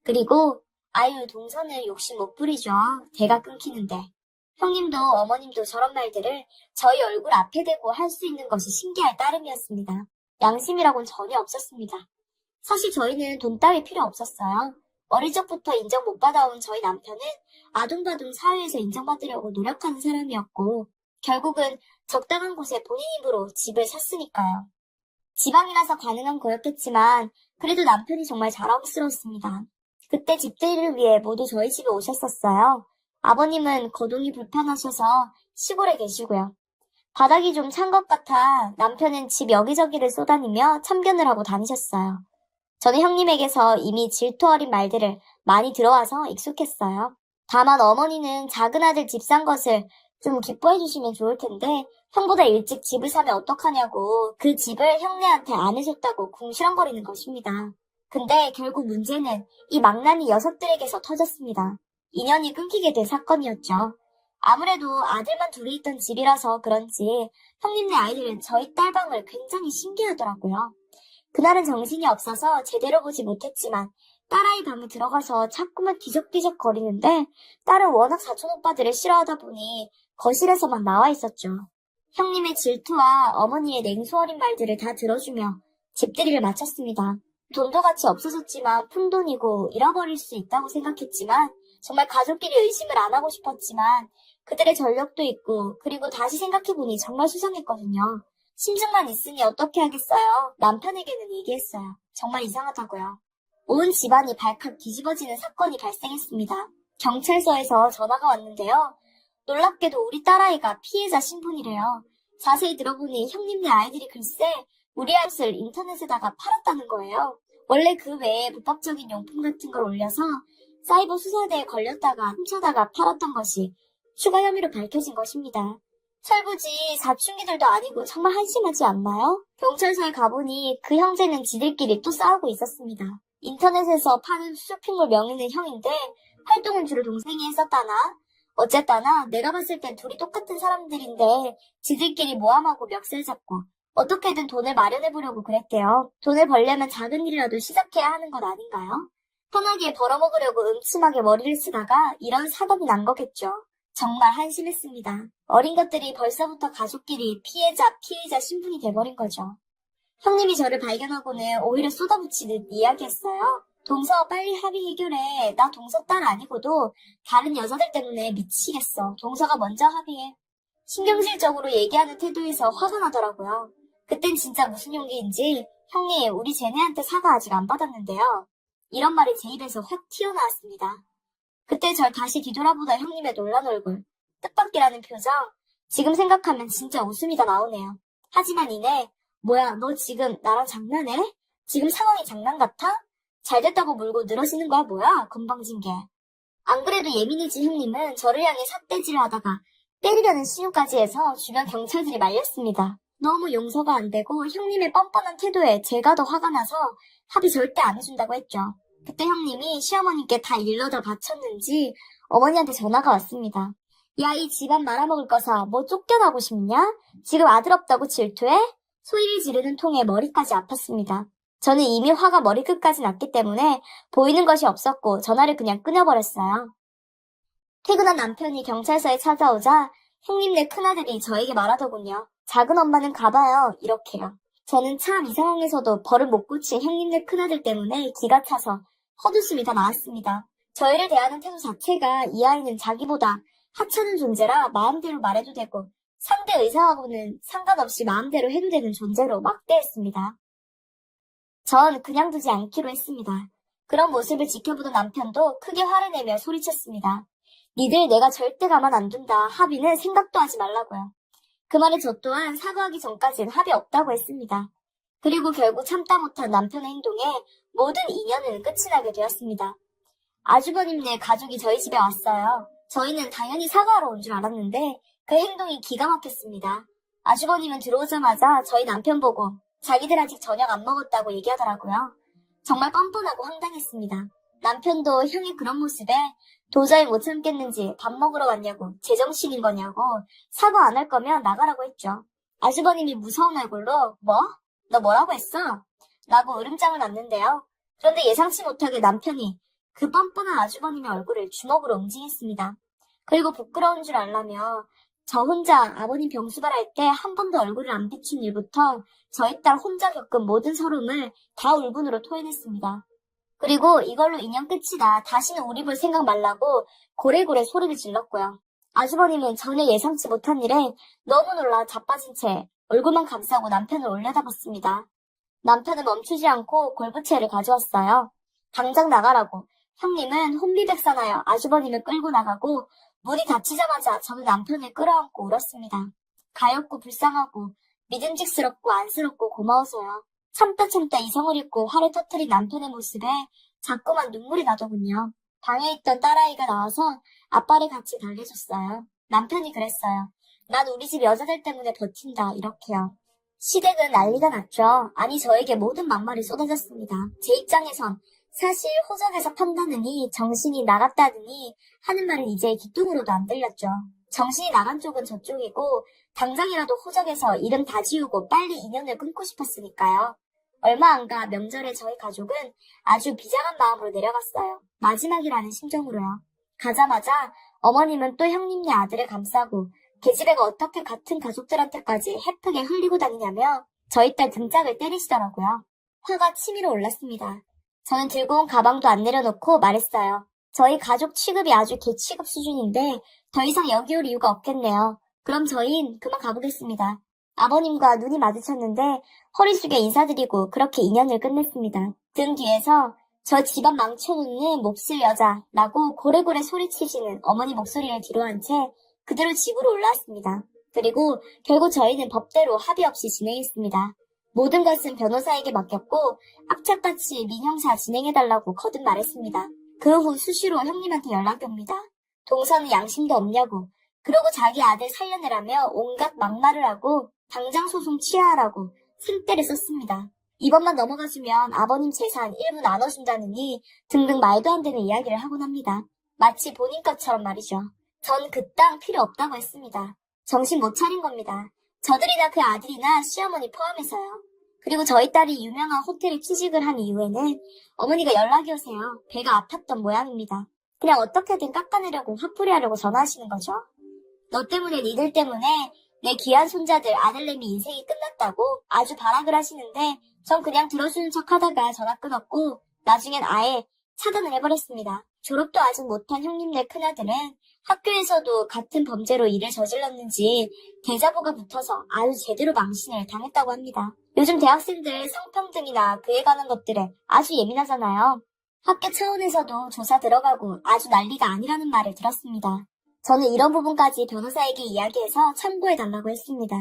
그리고 아유 동서는 욕심 못 부리죠. 대가 끊기는데. 형님도 어머님도 저런 말들을 저희 얼굴 앞에 대고 할 수 있는 것이 신기할 따름이었습니다. 양심이라고는 전혀 없었습니다. 사실 저희는 돈 따위 필요 없었어요. 어릴 적부터 인정 못 받아온 저희 남편은 아둥바둥 사회에서 인정받으려고 노력하는 사람이었고 결국은 적당한 곳에 본인 힘으로 집을 샀으니까요. 지방이라서 가능한 거였겠지만 그래도 남편이 정말 자랑스러웠습니다. 그때 집들이를 위해 모두 저희 집에 오셨었어요. 아버님은 거동이 불편하셔서 시골에 계시고요. 바닥이 좀 찬 것 같아 남편은 집 여기저기를 쏘다니며 참견을 하고 다니셨어요. 저는 형님에게서 이미 질투 어린 말들을 많이 들어와서 익숙했어요. 다만 어머니는 작은아들 집 산 것을 좀 기뻐해 주시면 좋을 텐데 형보다 일찍 집을 사면 어떡하냐고 그 집을 형네한테 안 해줬다고 궁시렁거리는 것입니다. 근데 결국 문제는 이 망나니 녀석들에게서 터졌습니다. 인연이 끊기게 된 사건이었죠. 아무래도 아들만 둘이 있던 집이라서 그런지 형님네 아이들은 저희 딸방을 굉장히 신기하더라고요. 그날은 정신이 없어서 제대로 보지 못했지만 딸아이 방에 들어가서 자꾸만 뒤적뒤적 거리는데 딸은 워낙 사촌 오빠들을 싫어하다 보니 거실에서만 나와 있었죠. 형님의 질투와 어머니의 냉소 어린 말들을 다 들어주며 집들이를 마쳤습니다. 돈도 같이 없어졌지만 푼돈이고 잃어버릴 수 있다고 생각했지만 정말 가족끼리 의심을 안 하고 싶었지만 그들의 전력도 있고 그리고 다시 생각해보니 정말 수상했거든요. 심증만 있으니 어떻게 하겠어요? 남편에게는 얘기했어요. 정말 이상하다고요. 온 집안이 발칵 뒤집어지는 사건이 발생했습니다. 경찰서에서 전화가 왔는데요. 놀랍게도 우리 딸아이가 피해자 신분이래요. 자세히 들어보니 형님네 아이들이 글쎄 우리 아이를 인터넷에다가 팔았다는 거예요. 원래 그 외에 불법적인 용품 같은 걸 올려서 사이버 수사대에 걸렸다가 훔쳐다가 팔았던 것이 추가 혐의로 밝혀진 것입니다. 철부지 사춘기들도 아니고 정말 한심하지 않나요? 경찰서에 가보니 그 형제는 지들끼리 또 싸우고 있었습니다. 인터넷에서 파는 쇼핑몰 명의는 형인데 활동은 주로 동생이 했었다나? 어쨌다나 내가 봤을 땐 둘이 똑같은 사람들인데 지들끼리 모함하고 멱살 잡고 어떻게든 돈을 마련해보려고 그랬대요. 돈을 벌려면 작은 일이라도 시작해야 하는 것 아닌가요? 편하게 벌어먹으려고 음침하게 머리를 쓰다가 이런 사건이 난 거겠죠. 정말 한심했습니다. 어린 것들이 벌써부터 가족끼리 피해자 신분이 돼버린 거죠. 형님이 저를 발견하고는 오히려 쏟아붓히듯 이야기했어요. 동서 빨리 합의 해결해. 나 동서 딸 아니고도 다른 여자들 때문에 미치겠어. 동서가 먼저 합의해. 신경질적으로 얘기하는 태도에서 화가 나더라고요. 그땐 진짜 무슨 용기인지 형님 우리 쟤네한테 사과 아직 안 받았는데요. 이런 말이 제 입에서 확 튀어나왔습니다. 그때 절 다시 뒤돌아보다 형님의 놀란 얼굴, 뜻밖이라는 표정, 지금 생각하면 진짜 웃음이 다 나오네요. 하지만 이내 뭐야 너 지금 나랑 장난해? 지금 상황이 장난 같아? 잘됐다고 물고 늘어지는 거야 뭐야 건방진게. 안 그래도 예민해진 형님은 저를 향해 삿대질을 하다가 때리려는 신용까지 해서 주변 경찰들이 말렸습니다. 너무 용서가 안 되고 형님의 뻔뻔한 태도에 제가 더 화가 나서 합의 절대 안 해준다고 했죠. 그때 형님이 시어머니께 다 일러다 바쳤는지 어머니한테 전화가 왔습니다. 야, 이 집안 말아먹을 거사 뭐 쫓겨나고 싶냐? 지금 아들 없다고 질투해? 소리를 지르는 통에 머리까지 아팠습니다. 저는 이미 화가 머리끝까지 났기 때문에 보이는 것이 없었고 전화를 그냥 끊어버렸어요. 퇴근한 남편이 경찰서에 찾아오자 형님네 큰아들이 저에게 말하더군요. 작은 엄마는 가봐요. 이렇게요. 저는 참 이 상황에서도 벌을 못 고친 형님네 큰아들 때문에 기가 차서 헛웃음이 다 나왔습니다. 저희를 대하는 태도 자체가 이 아이는 자기보다 하찮은 존재라 마음대로 말해도 되고 상대 의사하고는 상관없이 마음대로 해도 되는 존재로 막대했습니다. 전 그냥 두지 않기로 했습니다. 그런 모습을 지켜보던 남편도 크게 화를 내며 소리쳤습니다. 니들 내가 절대 가만 안 둔다. 합의는 생각도 하지 말라고요. 그 말에 저 또한 사과하기 전까진 합의 없다고 했습니다. 그리고 결국 참다 못한 남편의 행동에 모든 인연은 끝이 나게 되었습니다. 아주버님네 가족이 저희 집에 왔어요. 저희는 당연히 사과하러 온 줄 알았는데 그 행동이 기가 막혔습니다. 아주버님은 들어오자마자 저희 남편 보고 자기들 아직 저녁 안 먹었다고 얘기하더라고요. 정말 뻔뻔하고 황당했습니다. 남편도 형의 그런 모습에 도저히 못 참겠는지 밥 먹으러 왔냐고 제정신인 거냐고 사과 안 할 거면 나가라고 했죠. 아주버님이 무서운 얼굴로 뭐? 너 뭐라고 했어? 라고 으름장을 놨는데요. 그런데 예상치 못하게 남편이 그 뻔뻔한 아주버님의 얼굴을 주먹으로 응징했습니다. 그리고 부끄러운 줄 알라며 저 혼자 아버님 병수발 할 때 한 번도 얼굴을 안 비춘 일부터 저희 딸 혼자 겪은 모든 서름을 다 울분으로 토해냈습니다. 그리고 이걸로 인연 끝이다. 다시는 우리 볼 생각 말라고 고래고래 소리를 질렀고요. 아주버님은 전혀 예상치 못한 일에 너무 놀라 자빠진 채 얼굴만 감싸고 남편을 올려다봤습니다. 남편은 멈추지 않고 골프채를 가져왔어요. 당장 나가라고. 형님은 혼비백산하여 아주버님을 끌고 나가고 문이 닫히자마자 저는 남편을 끌어안고 울었습니다. 가엾고 불쌍하고 믿음직스럽고 안쓰럽고 고마워서요. 참다 이성을 잃고 화를 터뜨린 남편의 모습에 자꾸만 눈물이 나더군요. 방에 있던 딸아이가 나와서 아빠를 같이 달래줬어요. 남편이 그랬어요. 난 우리 집 여자들 때문에 버틴다 이렇게요. 시댁은 난리가 났죠. 아니 저에게 모든 막말이 쏟아졌습니다. 제 입장에선 사실 호적에서 판다느니 정신이 나갔다느니 하는 말은 이제 귀뚱으로도 안 들렸죠. 정신이 나간 쪽은 저쪽이고 당장이라도 호적에서 이름 다 지우고 빨리 인연을 끊고 싶었으니까요. 얼마 안 가 명절에 저희 가족은 아주 비장한 마음으로 내려갔어요. 마지막이라는 심정으로요. 가자마자 어머님은 또 형님네 아들을 감싸고 계집애가 어떻게 같은 가족들한테까지 해프게 흘리고 다니냐며 저희 딸 등짝을 때리시더라고요. 화가 치밀어 올랐습니다. 저는 들고 온 가방도 안 내려놓고 말했어요. 저희 가족 취급이 아주 개취급 수준인데 더 이상 여기 올 이유가 없겠네요. 그럼 저흰 그만 가보겠습니다. 아버님과 눈이 마주쳤는데 허리 숙여 인사드리고 그렇게 인연을 끝냈습니다. 등 뒤에서 저 집안 망쳐놓는 몹쓸 여자라고 고래고래 소리치시는 어머니 목소리를 뒤로한 채 그대로 집으로 올라왔습니다. 그리고 결국 저희는 법대로 합의 없이 진행했습니다. 모든 것은 변호사에게 맡겼고 악착같이 민형사 진행해달라고 거듭 말했습니다. 그 후 수시로 형님한테 연락이 옵니다. 동서는 양심도 없냐고, 그러고 자기 아들 살려내라며 온갖 막말을 하고 당장 소송 취하하라고 생떼를 썼습니다. 이번만 넘어가주면 아버님 재산 일부 나눠준다느니 등등 말도 안 되는 이야기를 하곤 합니다. 마치 본인 것처럼 말이죠. 전 그 땅 필요 없다고 했습니다. 정신 못 차린 겁니다. 저들이나 그 아들이나 시어머니 포함해서요. 그리고 저희 딸이 유명한 호텔에 취직을 한 이후에는 어머니가 연락이 오세요. 배가 아팠던 모양입니다. 그냥 어떻게든 깎아내려고 화풀이하려고 전화하시는 거죠. 너 때문에 니들 때문에 내 귀한 손자들 아들내미 인생이 끝났다고 아주 발악을 하시는데 전 그냥 들어주는 척 하다가 전화 끊었고 나중엔 아예 차단을 해버렸습니다. 졸업도 아직 못한 형님네 큰아들은 학교에서도 같은 범죄로 일을 저질렀는지 대자보가 붙어서 아주 제대로 망신을 당했다고 합니다. 요즘 대학생들 성평등이나 그에 관한 것들에 아주 예민하잖아요. 학교 차원에서도 조사 들어가고 아주 난리가 아니라는 말을 들었습니다. 저는 이런 부분까지 변호사에게 이야기해서 참고해달라고 했습니다.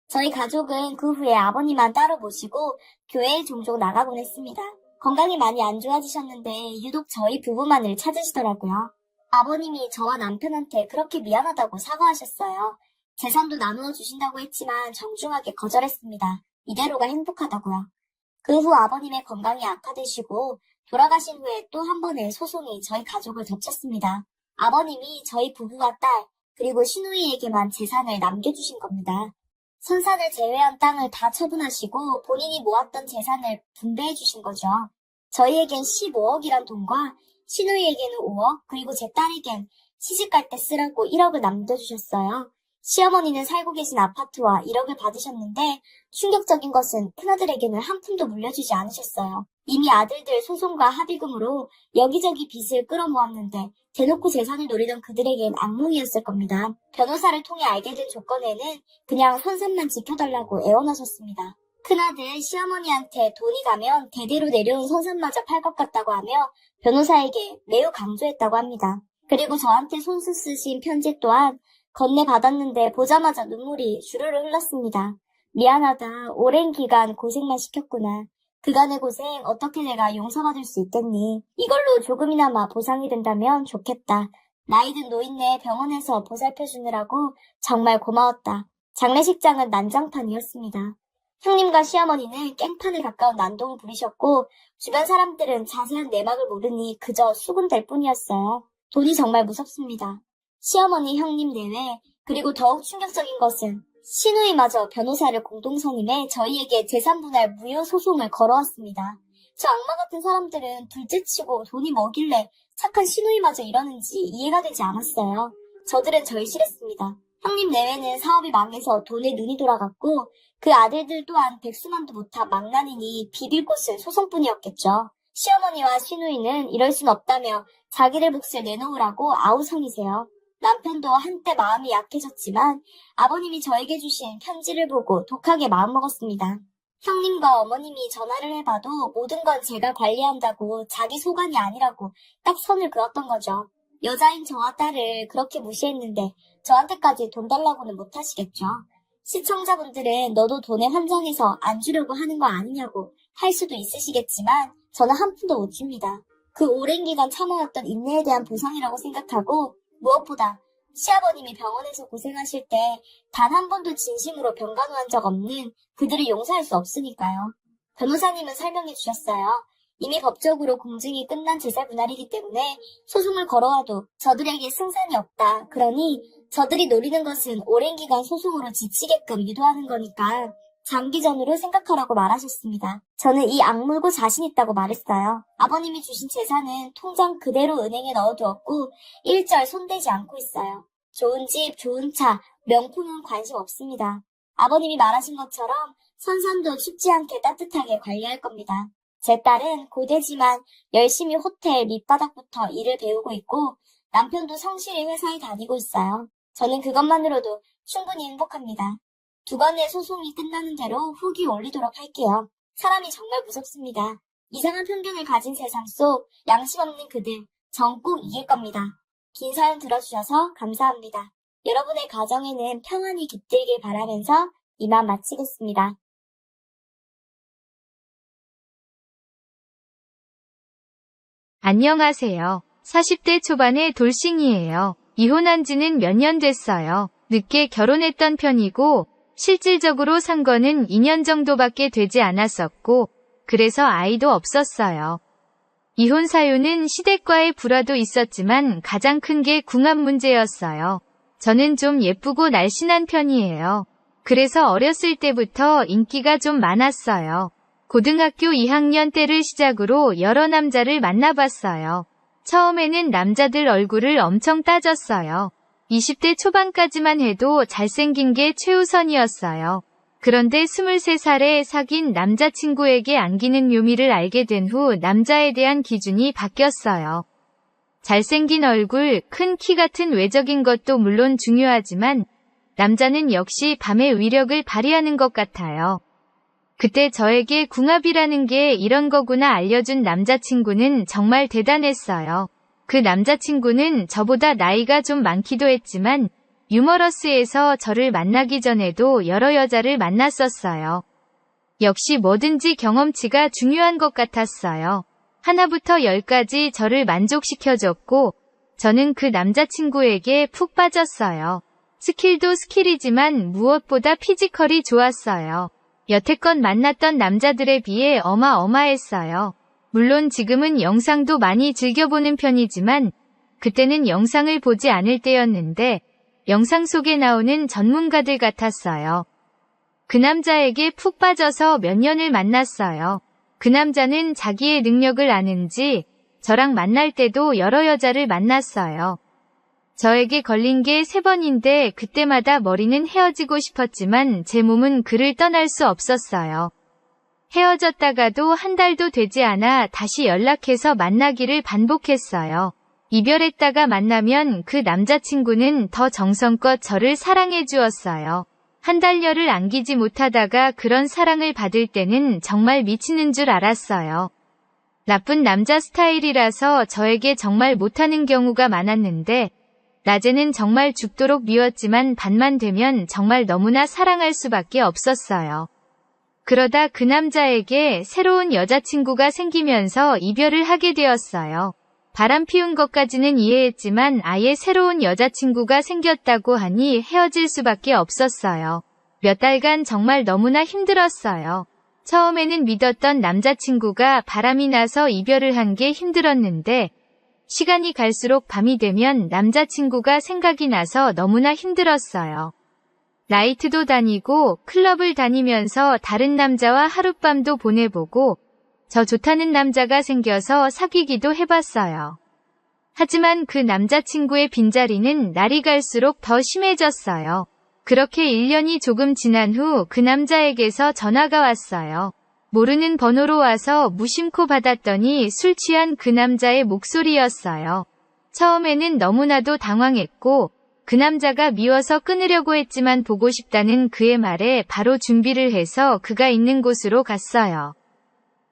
저희 가족은 그 후에 아버님만 따로 모시고 교회에 종종 나가곤 했습니다. 건강이 많이 안 좋아지셨는데 유독 저희 부부만을 찾으시더라고요. 아버님이 저와 남편한테 그렇게 미안하다고 사과하셨어요. 재산도 나누어 주신다고 했지만 정중하게 거절했습니다. 이대로가 행복하다고요. 그 후 아버님의 건강이 악화되시고 돌아가신 후에 또 한 번의 소송이 저희 가족을 덮쳤습니다. 아버님이 저희 부부와 딸 그리고 시누이에게만 재산을 남겨주신 겁니다. 선산을 제외한 땅을 다 처분하시고 본인이 모았던 재산을 분배해 주신 거죠. 저희에겐 15억이란 돈과 시누이에게는 5억 그리고 제 딸에겐 시집갈 때 쓰라고 1억을 남겨주셨어요. 시어머니는 살고 계신 아파트와 1억을 받으셨는데 충격적인 것은 큰아들에게는 한 푼도 물려주지 않으셨어요. 이미 아들들 소송과 합의금으로 여기저기 빚을 끌어모았는데 대놓고 재산을 노리던 그들에겐 악몽이었을 겁니다. 변호사를 통해 알게 된 조건에는 그냥 손산만 지켜달라고 애원하셨습니다. 큰아들 시어머니한테 돈이 가면 대대로 내려온 손산마저 팔 것 같다고 하며 변호사에게 매우 강조했다고 합니다. 그리고 저한테 손수 쓰신 편지 또한 건네받았는데 보자마자 눈물이 주르르 흘렀습니다. 미안하다. 오랜 기간 고생만 시켰구나. 그간의 고생 어떻게 내가 용서받을 수 있겠니? 이걸로 조금이나마 보상이 된다면 좋겠다. 나이든 노인네 병원에서 보살펴주느라고 정말 고마웠다. 장례식장은 난장판이었습니다. 형님과 시어머니는 깽판에 가까운 난동을 부리셨고 주변 사람들은 자세한 내막을 모르니 그저 수군댈 뿐이었어요. 돈이 정말 무섭습니다. 시어머니, 형님 내외, 그리고 더욱 충격적인 것은 시누이마저 변호사를 공동선임해 저희에게 재산분할 무효 소송을 걸어왔습니다. 저 악마 같은 사람들은 둘째치고 돈이 뭐길래 착한 시누이마저 이러는지 이해가 되지 않았어요. 저들은 절실했습니다. 형님 내외는 사업이 망해서 돈에 눈이 돌아갔고 그 아들들 또한 백수만도 못한 망나니니 비빌 곳은 소송뿐이었겠죠. 시어머니와 시누이는 이럴 순 없다며 자기들 몫을 내놓으라고 아우성이세요. 남편도 한때 마음이 약해졌지만 아버님이 저에게 주신 편지를 보고 독하게 마음먹었습니다. 형님과 어머님이 전화를 해봐도 모든 건 제가 관리한다고 자기 소관이 아니라고 딱 선을 그었던 거죠. 여자인 저와 딸을 그렇게 무시했는데 저한테까지 돈 달라고는 못하시겠죠. 시청자분들은 너도 돈에 환장해서 안 주려고 하는 거 아니냐고 할 수도 있으시겠지만 저는 한 푼도 못 줍니다. 그 오랜 기간 참아왔던 인내에 대한 보상이라고 생각하고 무엇보다 시아버님이 병원에서 고생하실 때 단 한 번도 진심으로 병간호한 적 없는 그들을 용서할 수 없으니까요. 변호사님은 설명해 주셨어요. 이미 법적으로 공증이 끝난 재산 분할이기 때문에 소송을 걸어와도 저들에게 승산이 없다. 그러니 저들이 노리는 것은 오랜 기간 소송으로 지치게끔 유도하는 거니까 장기전으로 생각하라고 말하셨습니다. 저는 이 악물고 자신 있다고 말했어요. 아버님이 주신 재산은 통장 그대로 은행에 넣어두었고 일절 손대지 않고 있어요. 좋은 집, 좋은 차, 명품은 관심 없습니다. 아버님이 말하신 것처럼 선산도 춥지 않게 따뜻하게 관리할 겁니다. 제 딸은 고대지만 열심히 호텔 밑바닥부터 일을 배우고 있고 남편도 성실히 회사에 다니고 있어요. 저는 그것만으로도 충분히 행복합니다. 두 번의 소송이 끝나는 대로 후기 올리도록 할게요. 사람이 정말 무섭습니다. 이상한 편견을 가진 세상 속 양심 없는 그들, 전 꼭 이길 겁니다. 긴 사연 들어주셔서 감사합니다. 여러분의 가정에는 평안이 깃들길 바라면서 이만 마치겠습니다. 안녕하세요. 40대 초반의 돌싱이에요. 이혼한 지는 몇 년 됐어요. 늦게 결혼했던 편이고 실질적으로 산 거는 2년 정도밖에 되지 않았었고 그래서 아이도 없었어요. 이혼 사유는 시댁과의 불화도 있었지만 가장 큰 게 궁합 문제였어요. 저는 좀 예쁘고 날씬한 편이에요. 그래서 어렸을 때부터 인기가 좀 많았어요. 고등학교 2학년 때를 시작으로 여러 남자를 만나봤어요. 처음에는 남자들 얼굴을 엄청 따졌어요. 20대 초반까지만 해도 잘생긴 게 최우선이었어요. 그런데 23살에 사귄 남자친구에게 안기는 묘미를 알게 된 후 남자에 대한 기준이 바뀌었어요. 잘생긴 얼굴, 큰 키 같은 외적인 것도 물론 중요하지만 남자는 역시 밤의 위력을 발휘하는 것 같아요. 그때 저에게 궁합이라는 게 이런 거구나 알려준 남자친구는 정말 대단했어요. 그 남자친구는 저보다 나이가 좀 많기도 했지만 유머러스해서 저를 만나기 전에도 여러 여자를 만났었어요. 역시 뭐든지 경험치가 중요한 것 같았어요. 하나부터 10까지 저를 만족시켜줬고 저는 그 남자친구에게 푹 빠졌어요. 스킬도 스킬이지만 무엇보다 피지컬이 좋았어요. 여태껏 만났던 남자들에 비해 어마어마했어요. 물론 지금은 영상도 많이 즐겨보는 편이지만 그때는 영상을 보지 않을 때였는데 영상 속에 나오는 전문가들 같았어요. 그 남자에게 푹 빠져서 몇 년을 만났어요. 그 남자는 자기의 능력을 아는지 저랑 만날 때도 여러 여자를 만났어요. 저에게 걸린 게 3번인데 그때마다 머리는 헤어지고 싶었지만 제 몸은 그를 떠날 수 없었어요. 헤어졌다가도 한 달도 되지 않아 다시 연락해서 만나기를 반복했어요. 이별했다가 만나면 그 남자친구는 더 정성껏 저를 사랑해 주었어요. 한 달여를 안기지 못하다가 그런 사랑을 받을 때는 정말 미치는 줄 알았어요. 나쁜 남자 스타일이라서 저에게 정말 못하는 경우가 많았는데 낮에는 정말 죽도록 미웠지만 밤만 되면 정말 너무나 사랑할 수밖에 없었어요. 그러다 그 남자에게 새로운 여자친구가 생기면서 이별을 하게 되었어요. 바람 피운 것까지는 이해했지만 아예 새로운 여자친구가 생겼다고 하니 헤어질 수밖에 없었어요. 몇 달간 정말 너무나 힘들었어요. 처음에는 믿었던 남자친구가 바람이 나서 이별을 한 게 힘들었는데 시간이 갈수록 밤이 되면 남자친구가 생각이 나서 너무나 힘들었어요. 나이트도 다니고 클럽을 다니면서 다른 남자와 하룻밤도 보내보고 저 좋다는 남자가 생겨서 사귀기도 해봤어요. 하지만 그 남자친구의 빈자리는 날이 갈수록 더 심해졌어요. 그렇게 1년이 조금 지난 후 그 남자에게서 전화가 왔어요. 모르는 번호로 와서 무심코 받았더니 술 취한 그 남자의 목소리였어요. 처음에는 너무나도 당황했고 그 남자가 미워서 끊으려고 했지만 보고 싶다는 그의 말에 바로 준비를 해서 그가 있는 곳으로 갔어요.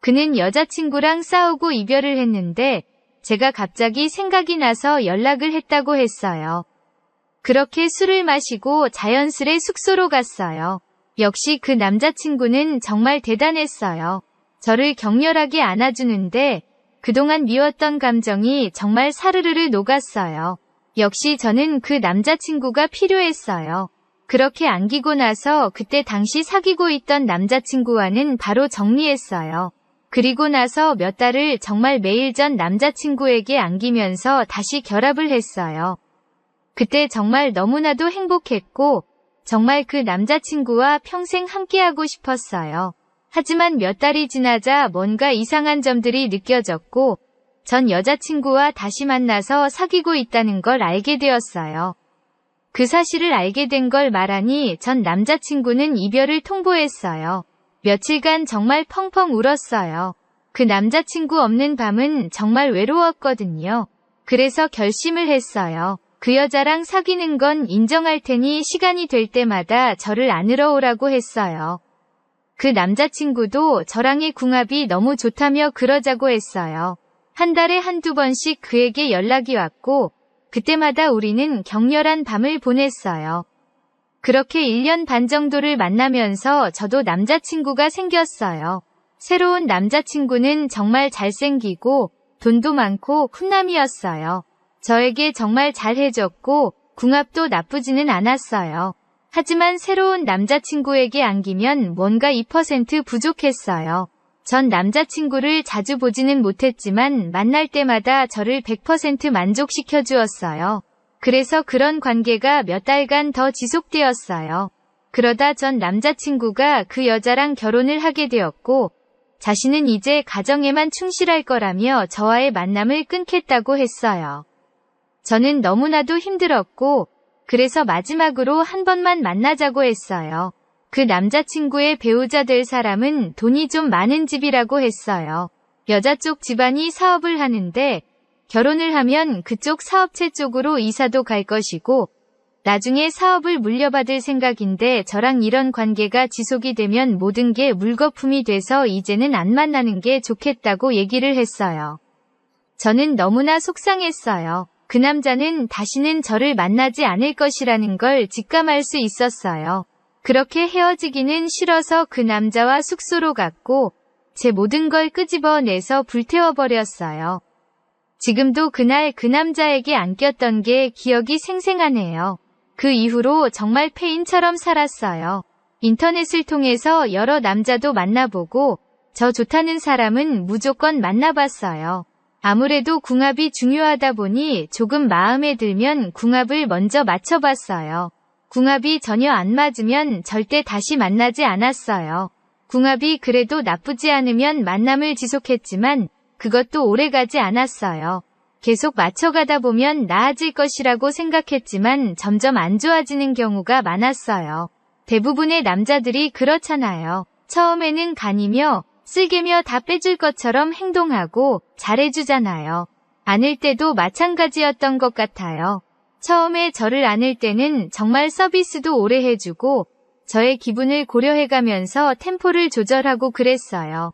그는 여자친구랑 싸우고 이별을 했는데 제가 갑자기 생각이 나서 연락을 했다고 했어요. 그렇게 술을 마시고 자연스레 숙소로 갔어요. 역시 그 남자친구는 정말 대단했어요. 저를 격렬하게 안아주는데 그동안 미웠던 감정이 정말 사르르르 녹았어요. 역시 저는 그 남자친구가 필요했어요. 그렇게 안기고 나서 그때 당시 사귀고 있던 남자친구와는 바로 정리했어요. 그리고 나서 몇 달을 정말 매일 전 남자친구에게 안기면서 다시 결합을 했어요. 그때 정말 너무나도 행복했고 정말 그 남자친구와 평생 함께하고 싶었어요. 하지만 몇 달이 지나자 뭔가 이상한 점들이 느껴졌고 전 여자친구와 다시 만나서 사귀고 있다는 걸 알게 되었어요. 그 사실을 알게 된 걸 말하니 전 남자친구는 이별을 통보했어요. 며칠간 정말 펑펑 울었어요. 그 남자친구 없는 밤은 정말 외로웠거든요. 그래서 결심을 했어요. 그 여자랑 사귀는 건 인정할 테니 시간이 될 때마다 저를 안으러 오라고 했어요. 그 남자친구도 저랑의 궁합이 너무 좋다며 그러자고 했어요. 한 달에 한두 번씩 그에게 연락이 왔고 그때마다 우리는 격렬한 밤을 보냈어요. 그렇게 1년 반 정도를 만나면서 저도 남자친구가 생겼어요. 새로운 남자친구는 정말 잘생기고 돈도 많고 훈남이었어요. 저에게 정말 잘해줬고 궁합도 나쁘지는 않았어요. 하지만 새로운 남자친구에게 안기면 뭔가 2% 부족했어요. 전 남자친구를 자주 보지는 못했지만 만날 때마다 저를 100% 만족시켜 주었어요. 그래서 그런 관계가 몇 달간 더 지속되었어요. 그러다 전 남자친구가 그 여자랑 결혼을 하게 되었고 자신은 이제 가정에만 충실할 거라며 저와의 만남을 끊겠다고 했어요. 저는 너무나도 힘들었고 그래서 마지막으로 한 번만 만나자고 했어요. 그 남자친구의 배우자 될 사람은 돈이 좀 많은 집이라고 했어요. 여자 쪽 집안이 사업을 하는데 결혼을 하면 그쪽 사업체 쪽으로 이사도 갈 것이고 나중에 사업을 물려받을 생각인데 저랑 이런 관계가 지속이 되면 모든 게 물거품이 돼서 이제는 안 만나는 게 좋겠다고 얘기를 했어요. 저는 너무나 속상했어요. 그 남자는 다시는 저를 만나지 않을 것이라는 걸 직감할 수 있었어요. 그렇게 헤어지기는 싫어서 그 남자와 숙소로 갔고 제 모든 걸 끄집어내서 불태워버렸어요. 지금도 그날 그 남자에게 안겼던 게 기억이 생생하네요. 그 이후로 정말 페인처럼 살았어요. 인터넷을 통해서 여러 남자도 만나보고 저 좋다는 사람은 무조건 만나봤어요. 아무래도 궁합이 중요하다 보니 조금 마음에 들면 궁합을 먼저 맞춰봤어요. 궁합이 전혀 안 맞으면 절대 다시 만나지 않았어요. 궁합이 그래도 나쁘지 않으면 만남을 지속했지만 그것도 오래가지 않았어요. 계속 맞춰가다 보면 나아질 것이라고 생각했지만 점점 안 좋아지는 경우가 많았어요. 대부분의 남자들이 그렇잖아요. 처음에는 간이며 쓸개며 다 빼줄 것처럼 행동하고 잘해주잖아요. 안을 때도 마찬가지였던 것 같아요. 처음에 저를 안을 때는 정말 서비스도 오래 해주고 저의 기분을 고려해가면서 템포를 조절하고 그랬어요.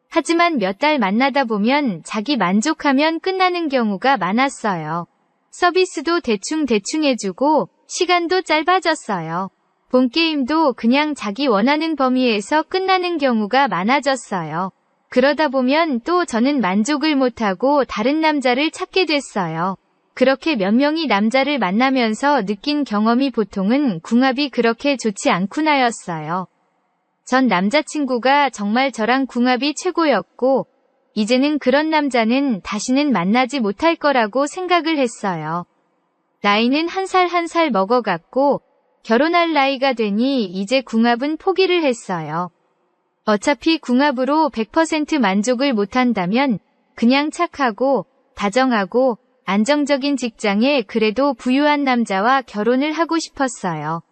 하지만 몇 달 만나다 보면 자기 만족하면 끝나는 경우가 많았어요. 서비스도 대충 해주고 시간도 짧아졌어요. 본 게임도 그냥 자기 원하는 범위에서 끝나는 경우가 많아졌어요. 그러다 보면 또 저는 만족을 못하고 다른 남자를 찾게 됐어요. 그렇게 몇 명이 남자를 만나면서 느낀 경험이 보통은 궁합이 그렇게 좋지 않구나였어요. 전 남자친구가 정말 저랑 궁합이 최고였고 이제는 그런 남자는 다시는 만나지 못할 거라고 생각을 했어요. 나이는 한 살 한 살 먹어갔고 결혼할 나이가 되니 이제 궁합은 포기를 했어요. 어차피 궁합으로 100% 만족을 못한다면 그냥 착하고 다정하고 안정적인 직장에 그래도 부유한 남자와 결혼을 하고 싶었어요.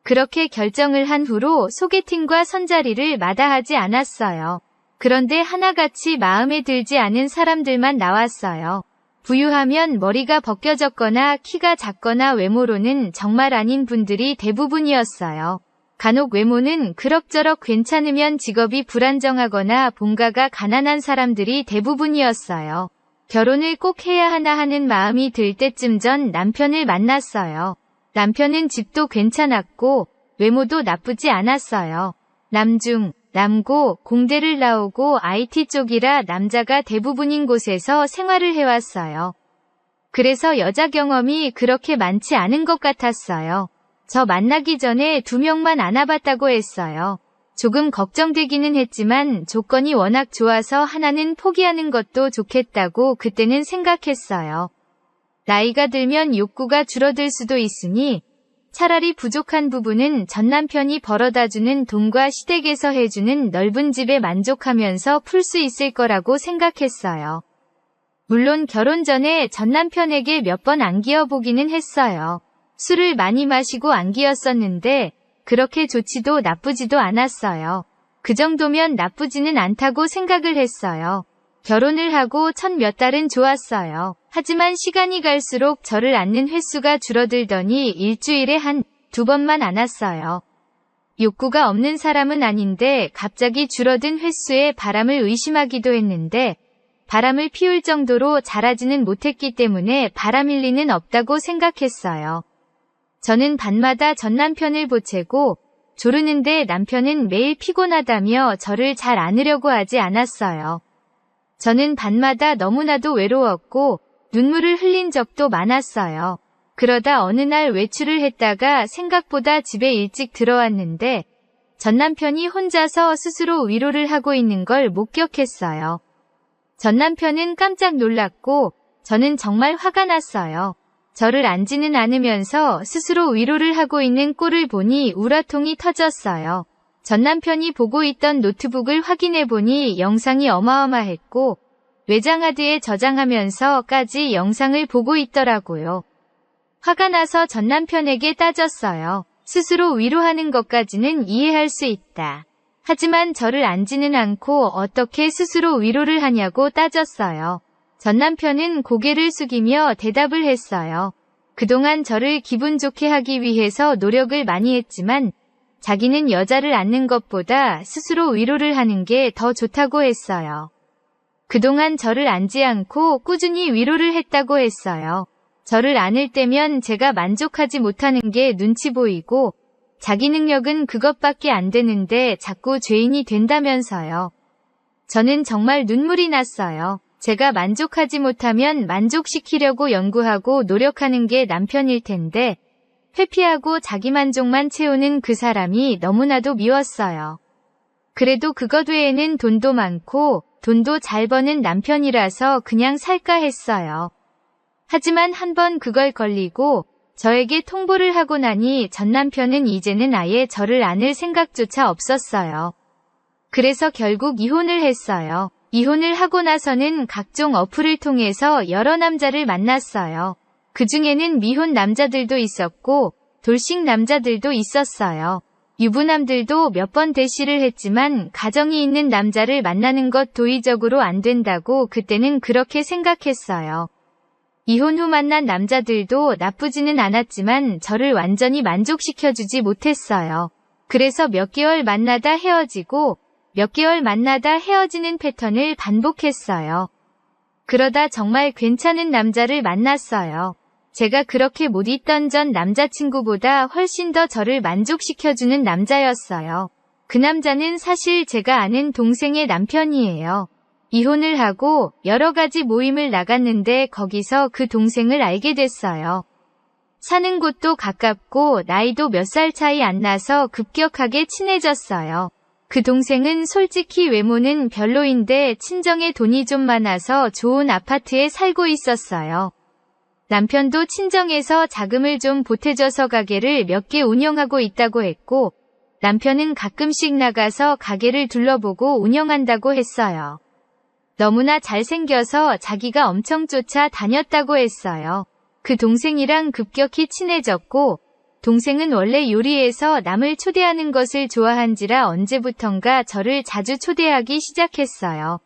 그렇게 결정을 한 후로 소개팅과 선자리를 마다하지 않았어요. 그런데 하나같이 마음에 들지 않은 사람들만 나왔어요. 부유하면 머리가 벗겨졌거나 키가 작거나 외모로는 정말 아닌 분들이 대부분이었어요. 간혹 외모는 그럭저럭 괜찮으면 직업이 불안정하거나 본가가 가난한 사람들이 대부분이었어요. 결혼을 꼭 해야 하나 하는 마음이 들 때쯤 전 남편을 만났어요. 남편은 집도 괜찮았고 외모도 나쁘지 않았어요. 남중, 남고, 공대를 나오고 IT 쪽이라 남자가 대부분인 곳에서 생활을 해왔어요. 그래서 여자 경험이 그렇게 많지 않은 것 같았어요. 저 만나기 전에 2명만 안아봤다고 했어요. 조금 걱정되기는 했지만 조건이 워낙 좋아서 하나는 포기하는 것도 좋겠다고 그때는 생각했어요. 나이가 들면 욕구가 줄어들 수도 있으니 차라리 부족한 부분은 전 남편이 벌어다주는 돈과 시댁에서 해주는 넓은 집에 만족하면서 풀 수 있을 거라고 생각했어요. 물론 결혼 전에 전 남편에게 몇 번 안기어보기는 했어요. 술을 많이 마시고 안기었었는데 그렇게 좋지도 나쁘지도 않았어요. 그 정도면 나쁘지는 않다고 생각을 했어요. 결혼을 하고 첫 몇 달은 좋았어요. 하지만 시간이 갈수록 저를 안는 횟수가 줄어들더니 일주일에 두 번만 안았어요. 욕구가 없는 사람은 아닌데 갑자기 줄어든 횟수에 바람을 의심하기도 했는데 바람을 피울 정도로 잘하지는 못했기 때문에 바람일 리는 없다고 생각했어요. 저는 밤마다 전 남편을 보채고 조르는데 남편은 매일 피곤하다며 저를 잘 안으려고 하지 않았어요. 저는 밤마다 너무나도 외로웠고 눈물을 흘린 적도 많았어요. 그러다 어느 날 외출을 했다가 생각보다 집에 일찍 들어왔는데 전 남편이 혼자서 스스로 위로를 하고 있는 걸 목격했어요. 전 남편은 깜짝 놀랐고 저는 정말 화가 났어요. 저를 안지는 않으면서 스스로 위로를 하고 있는 꼴을 보니 우라통이 터졌어요. 전 남편이 보고 있던 노트북을 확인해 보니 영상이 어마어마했고 외장하드에 저장하면서까지 영상을 보고 있더라고요. 화가 나서 전 남편에게 따졌어요. 스스로 위로하는 것까지는 이해할 수 있다. 하지만 저를 안지는 않고 어떻게 스스로 위로를 하냐고 따졌어요. 전 남편은 고개를 숙이며 대답을 했어요. 그동안 저를 기분 좋게 하기 위해서 노력을 많이 했지만 자기는 여자를 안는 것보다 스스로 위로를 하는 게 더 좋다고 했어요. 그동안 저를 안지 않고 꾸준히 위로를 했다고 했어요. 저를 안을 때면 제가 만족하지 못하는 게 눈치 보이고 자기 능력은 그것밖에 안 되는데 자꾸 죄인이 된다면서요. 저는 정말 눈물이 났어요. 제가 만족하지 못하면 만족시키려고 연구하고 노력하는 게 남편일 텐데 회피하고 자기 만족만 채우는 그 사람이 너무나도 미웠어요. 그래도 그것 외에는 돈도 많고 돈도 잘 버는 남편이라서 그냥 살까 했어요. 하지만 한번 그걸 걸리고 저에게 통보를 하고 나니 전 남편은 이제는 아예 저를 안을 생각조차 없었어요. 그래서 결국 이혼을 했어요. 이혼을 하고 나서는 각종 어플을 통해서 여러 남자를 만났어요. 그 중에는 미혼 남자들도 있었고 돌싱 남자들도 있었어요. 유부남들도 몇 번 대시를 했지만 가정이 있는 남자를 만나는 것 도의적으로 안 된다고 그때는 그렇게 생각했어요. 이혼 후 만난 남자들도 나쁘지는 않았지만 저를 완전히 만족시켜주지 못했어요. 그래서 몇 개월 만나다 헤어지고 몇 개월 만나다 헤어지는 패턴을 반복했어요. 그러다 정말 괜찮은 남자를 만났어요. 제가 그렇게 못 있던 전 남자친구보다 훨씬 더 저를 만족시켜주는 남자였어요. 그 남자는 사실 제가 아는 동생의 남편이에요. 이혼을 하고 여러 가지 모임을 나갔는데 거기서 그 동생을 알게 됐어요. 사는 곳도 가깝고 나이도 몇 살 차이 안 나서 급격하게 친해졌어요. 그 동생은 솔직히 외모는 별로인데 친정에 돈이 좀 많아서 좋은 아파트에 살고 있었어요. 남편도 친정에서 자금을 좀 보태줘서 가게를 몇 개 운영하고 있다고 했고 남편은 가끔씩 나가서 가게를 둘러보고 운영한다고 했어요. 너무나 잘생겨서 자기가 엄청 쫓아다녔다고 했어요. 그 동생이랑 급격히 친해졌고 동생은 원래 요리해서 남을 초대하는 것을 좋아한지라 언제부턴가 저를 자주 초대하기 시작했어요.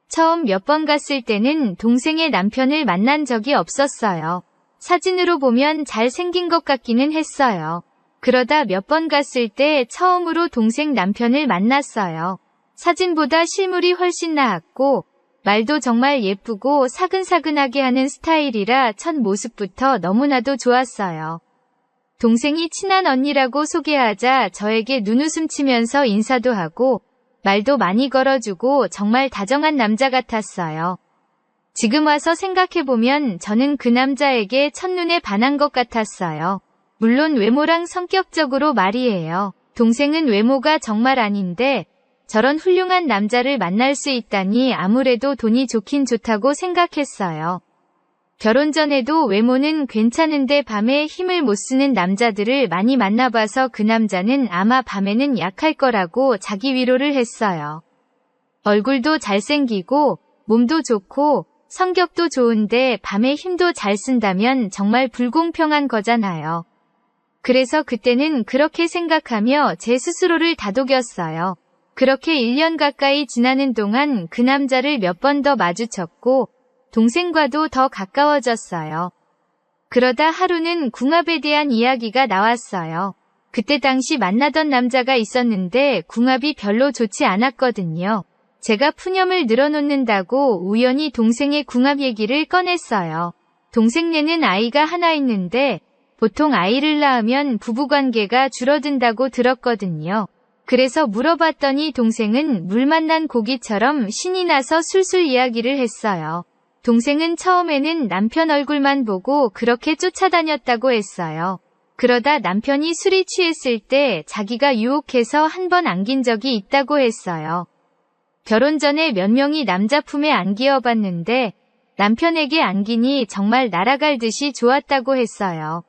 처음 몇 번 갔을 때는 동생의 남편을 만난 적이 없었어요. 사진으로 보면 잘생긴 것 같기는 했어요. 그러다 몇 번 갔을 때 처음으로 동생 남편을 만났어요. 사진보다 실물이 훨씬 나았고 말도 정말 예쁘고 사근사근하게 하는 스타일이라 첫 모습부터 너무나도 좋았어요. 동생이 친한 언니라고 소개하자 저에게 눈웃음 치면서 인사도 하고 말도 많이 걸어주고 정말 다정한 남자 같았어요. 지금 와서 생각해보면 저는 그 남자에게 첫눈에 반한 것 같았어요. 물론 외모랑 성격적으로 말이에요. 동생은 외모가 정말 아닌데 저런 훌륭한 남자를 만날 수 있다니 아무래도 돈이 좋긴 좋다고 생각했어요. 결혼 전에도 외모는 괜찮은데 밤에 힘을 못 쓰는 남자들을 많이 만나봐서 그 남자는 아마 밤에는 약할 거라고 자기 위로를 했어요. 얼굴도 잘생기고 몸도 좋고 성격도 좋은데 밤에 힘도 잘 쓴다면 정말 불공평한 거잖아요. 그래서 그때는 그렇게 생각하며 제 스스로를 다독였어요. 그렇게 1년 가까이 지나는 동안 그 남자를 몇 번 더 마주쳤고 동생과도 더 가까워졌어요. 그러다 하루는 궁합에 대한 이야기가 나왔어요. 그때 당시 만나던 남자가 있었는데 궁합이 별로 좋지 않았거든요. 제가 푸념을 늘어놓는다고 우연히 동생의 궁합 얘기를 꺼냈어요. 동생네는 아이가 하나 있는데 보통 아이를 낳으면 부부관계가 줄어든다고 들었거든요. 그래서 물어봤더니 동생은 물 만난 고기처럼 신이 나서 술술 이야기를 했어요. 동생은 처음에는 남편 얼굴만 보고 그렇게 쫓아다녔다고 했어요. 그러다 남편이 술이 취했을 때 자기가 유혹해서 한 번 안긴 적이 있다고 했어요. 결혼 전에 몇 명이 남자 품에 안기어봤는데 남편에게 안기니 정말 날아갈 듯이 좋았다고 했어요.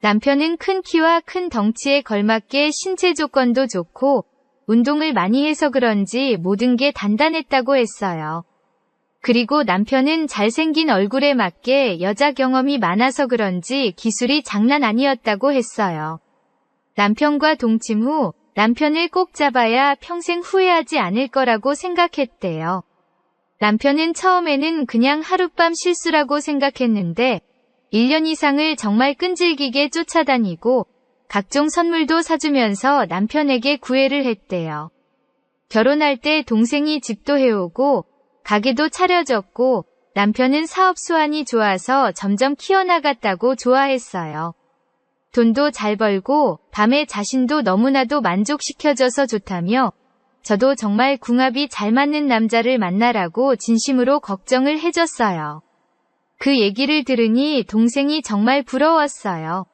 남편은 큰 키와 큰 덩치에 걸맞게 신체 조건도 좋고 운동을 많이 해서 그런지 모든 게 단단했다고 했어요. 그리고 남편은 잘생긴 얼굴에 맞게 여자 경험이 많아서 그런지 기술이 장난 아니었다고 했어요. 남편과 동침 후 남편을 꼭 잡아야 평생 후회하지 않을 거라고 생각했대요. 남편은 처음에는 그냥 하룻밤 실수라고 생각했는데 1년 이상을 정말 끈질기게 쫓아다니고 각종 선물도 사주면서 남편에게 구애를 했대요. 결혼할 때 동생이 집도 해오고 가게도 차려줬고 남편은 사업 수완이 좋아서 점점 키워나갔다고 좋아했어요. 돈도 잘 벌고 밤에 자신도 너무나도 만족시켜줘서 좋다며 저도 정말 궁합이 잘 맞는 남자를 만나라고 진심으로 걱정을 해줬어요. 그 얘기를 들으니 동생이 정말 부러웠어요.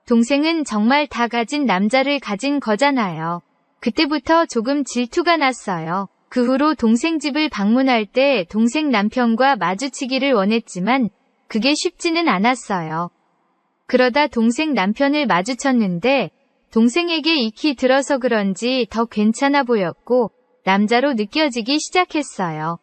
동생은 정말 다 가진 남자를 가진 거잖아요. 그때부터 조금 질투가 났어요. 그 후로 동생 집을 방문할 때 동생 남편과 마주치기를 원했지만 그게 쉽지는 않았어요. 그러다 동생 남편을 마주쳤는데 동생에게 익히 들어서 그런지 더 괜찮아 보였고 남자로 느껴지기 시작했어요.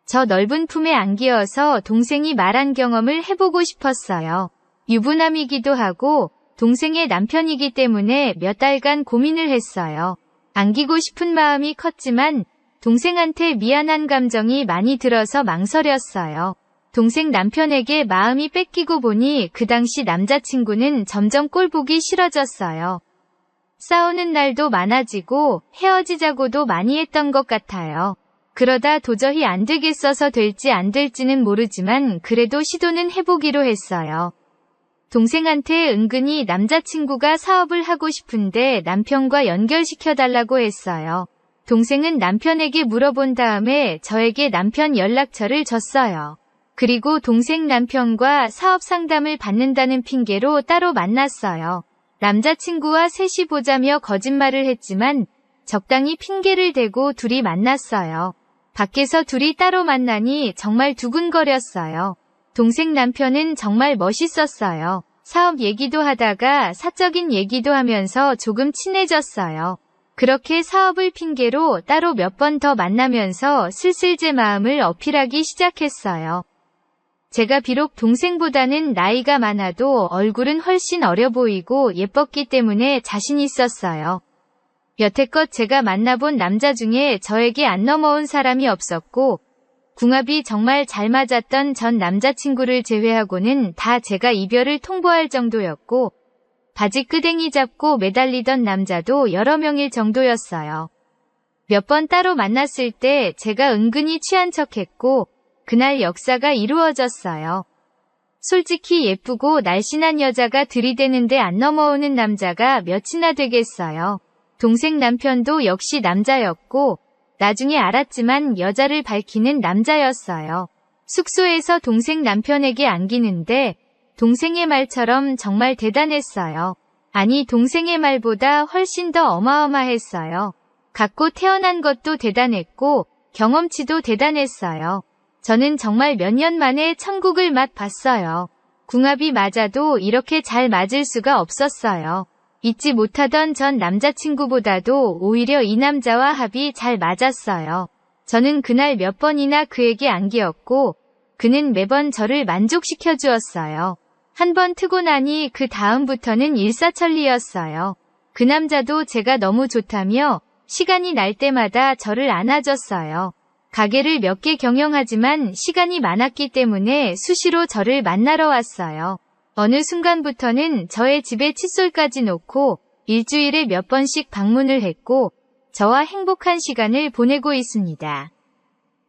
저 넓은 품에 안기어서 동생이 말한 경험을 해보고 싶었어요. 유부남이기도 하고 동생의 남편이기 때문에 몇 달간 고민을 했어요. 안기고 싶은 마음이 컸지만 동생한테 미안한 감정이 많이 들어서 망설였어요. 동생 남편에게 마음이 뺏기고 보니 그 당시 남자친구는 점점 꼴보기 싫어졌어요. 싸우는 날도 많아지고 헤어지자고도 많이 했던 것 같아요. 그러다 도저히 안 되겠어서 될지 안 될지는 모르지만 그래도 시도는 해보기로 했어요. 동생한테 은근히 남자친구가 사업을 하고 싶은데 남편과 연결시켜달라고 했어요. 동생은 남편에게 물어본 다음에 저에게 남편 연락처를 줬어요. 그리고 동생 남편과 사업 상담을 받는다는 핑계로 따로 만났어요. 남자친구와 셋이 보자며 거짓말을 했지만 적당히 핑계를 대고 둘이 만났어요. 밖에서 둘이 따로 만나니 정말 두근거렸어요. 동생 남편은 정말 멋있었어요. 사업 얘기도 하다가 사적인 얘기도 하면서 조금 친해졌어요. 그렇게 사업을 핑계로 따로 몇 번 더 만나면서 슬슬 제 마음을 어필하기 시작했어요. 제가 비록 동생보다는 나이가 많아도 얼굴은 훨씬 어려 보이고 예뻤기 때문에 자신 있었어요. 여태껏 제가 만나본 남자 중에 저에게 안 넘어온 사람이 없었고 궁합이 정말 잘 맞았던 전 남자친구를 제외하고는 다 제가 이별을 통보할 정도였고 바지 끄댕이 잡고 매달리던 남자도 여러 명일 정도였어요. 몇 번 따로 만났을 때 제가 은근히 취한 척했고 그날 역사가 이루어졌어요. 솔직히 예쁘고 날씬한 여자가 들이대는데 안 넘어오는 남자가 몇이나 되겠어요. 동생 남편도 역시 남자였고 나중에 알았지만 여자를 밝히는 남자였어요. 숙소에서 동생 남편에게 안기는데 동생의 말처럼 정말 대단했어요. 아니 동생의 말보다 훨씬 더 어마어마했어요. 갖고 태어난 것도 대단했고 경험치도 대단했어요. 저는 정말 몇 년 만에 천국을 맛봤어요. 궁합이 맞아도 이렇게 잘 맞을 수가 없었어요. 잊지 못하던 전 남자친구보다도 오히려 이 남자와 합이 잘 맞았어요. 저는 그날 몇 번이나 그에게 안기었고 그는 매번 저를 만족시켜 주었어요. 한 번 트고 나니 그 다음부터는 일사천리였어요. 그 남자도 제가 너무 좋다며 시간이 날 때마다 저를 안아줬어요. 가게를 몇 개 경영하지만 시간이 많았기 때문에 수시로 저를 만나러 왔어요. 어느 순간부터는 저의 집에 칫솔까지 놓고 일주일에 몇 번씩 방문을 했고 저와 행복한 시간을 보내고 있습니다.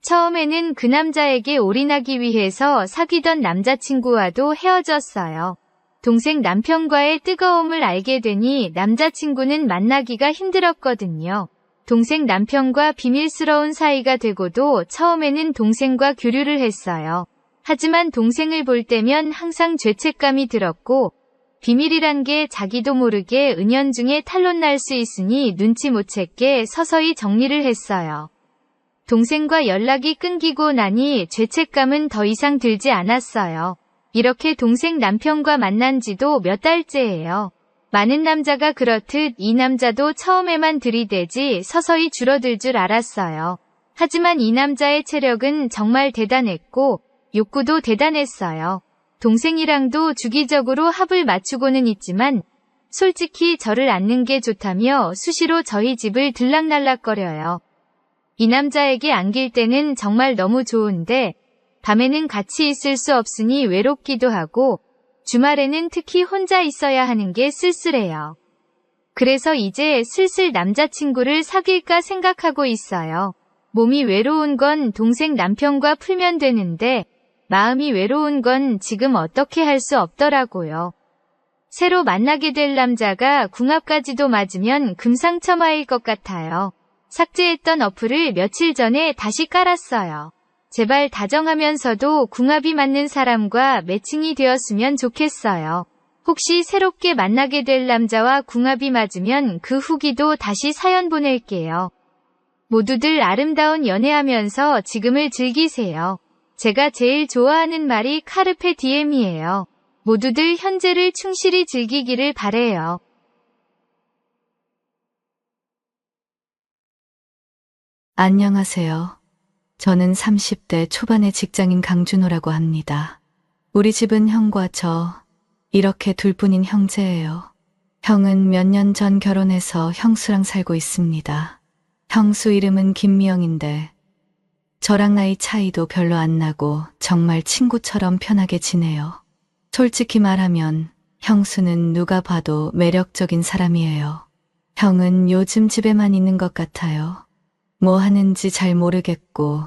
처음에는 그 남자에게 올인하기 위해서 사귀던 남자친구와도 헤어졌어요. 동생 남편과의 뜨거움을 알게 되니 남자친구는 만나기가 힘들었거든요. 동생 남편과 비밀스러운 사이가 되고도 처음에는 동생과 교류를 했어요. 하지만 동생을 볼 때면 항상 죄책감이 들었고 비밀이란 게 자기도 모르게 은연중에 탄론 날 수 있으니 눈치 못 챘게 서서히 정리를 했어요. 동생과 연락이 끊기고 나니 죄책감은 더 이상 들지 않았어요. 이렇게 동생 남편과 만난 지도 몇 달째예요. 많은 남자가 그렇듯 이 남자도 처음에만 들이대지 서서히 줄어들 줄 알았어요. 하지만 이 남자의 체력은 정말 대단했고 욕구도 대단했어요. 동생이랑도 주기적으로 합을 맞추고는 있지만 솔직히 저를 안는 게 좋다며 수시로 저희 집을 들락날락거려요. 이 남자에게 안길 때는 정말 너무 좋은데 밤에는 같이 있을 수 없으니 외롭기도 하고 주말에는 특히 혼자 있어야 하는 게 쓸쓸해요. 그래서 이제 슬슬 남자친구를 사귈까 생각하고 있어요. 몸이 외로운 건 동생 남편과 풀면 되는데 마음이 외로운 건 지금 어떻게 할 수 없더라고요. 새로 만나게 될 남자가 궁합까지도 맞으면 금상첨화일 것 같아요. 삭제했던 어플을 며칠 전에 다시 깔았어요. 제발 다정하면서도 궁합이 맞는 사람과 매칭이 되었으면 좋겠어요. 혹시 새롭게 만나게 될 남자와 궁합이 맞으면 그 후기도 다시 사연 보낼게요. 모두들 아름다운 연애하면서 지금을 즐기세요. 제가 제일 좋아하는 말이 카르페 디엠이에요. 모두들 현재를 충실히 즐기기를 바래요. 안녕하세요. 저는 30대 초반의 직장인 강준호라고 합니다. 우리 집은 형과 저, 이렇게 둘뿐인 형제예요. 형은 몇 년 전 결혼해서 형수랑 살고 있습니다. 형수 이름은 김미영인데 저랑 나이 차이도 별로 안 나고 정말 친구처럼 편하게 지내요. 솔직히 말하면 형수는 누가 봐도 매력적인 사람이에요. 형은 요즘 집에만 있는 것 같아요. 뭐 하는지 잘 모르겠고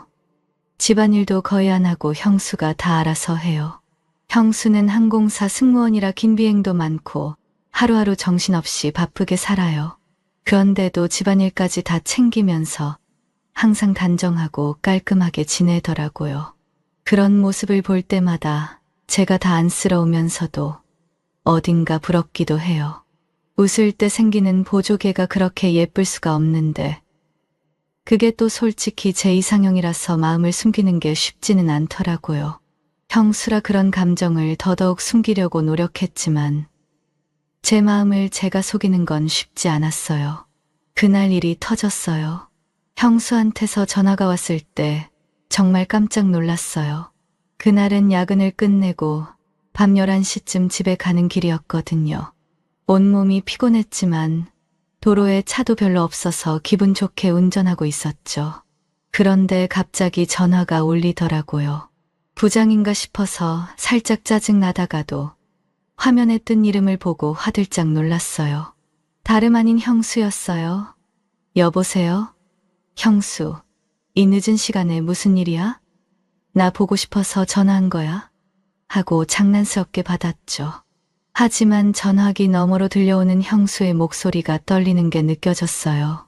집안일도 거의 안 하고 형수가 다 알아서 해요. 형수는 항공사 승무원이라 긴 비행도 많고 하루하루 정신없이 바쁘게 살아요. 그런데도 집안일까지 다 챙기면서 항상 단정하고 깔끔하게 지내더라고요. 그런 모습을 볼 때마다 제가 다 안쓰러우면서도 어딘가 부럽기도 해요. 웃을 때 생기는 보조개가 그렇게 예쁠 수가 없는데 그게 또 솔직히 제 이상형이라서 마음을 숨기는 게 쉽지는 않더라고요. 형수라 그런 감정을 더더욱 숨기려고 노력했지만 제 마음을 제가 속이는 건 쉽지 않았어요. 그날 일이 터졌어요. 형수한테서 전화가 왔을 때 정말 깜짝 놀랐어요. 그날은 야근을 끝내고 밤 11시쯤 집에 가는 길이었거든요. 온몸이 피곤했지만 도로에 차도 별로 없어서 기분 좋게 운전하고 있었죠. 그런데 갑자기 전화가 울리더라고요. 부장인가 싶어서 살짝 짜증나다가도 화면에 뜬 이름을 보고 화들짝 놀랐어요. 다름 아닌 형수였어요. 여보세요? 형수, 이 늦은 시간에 무슨 일이야? 나 보고 싶어서 전화한 거야? 하고 장난스럽게 받았죠. 하지만 전화기 너머로 들려오는 형수의 목소리가 떨리는 게 느껴졌어요.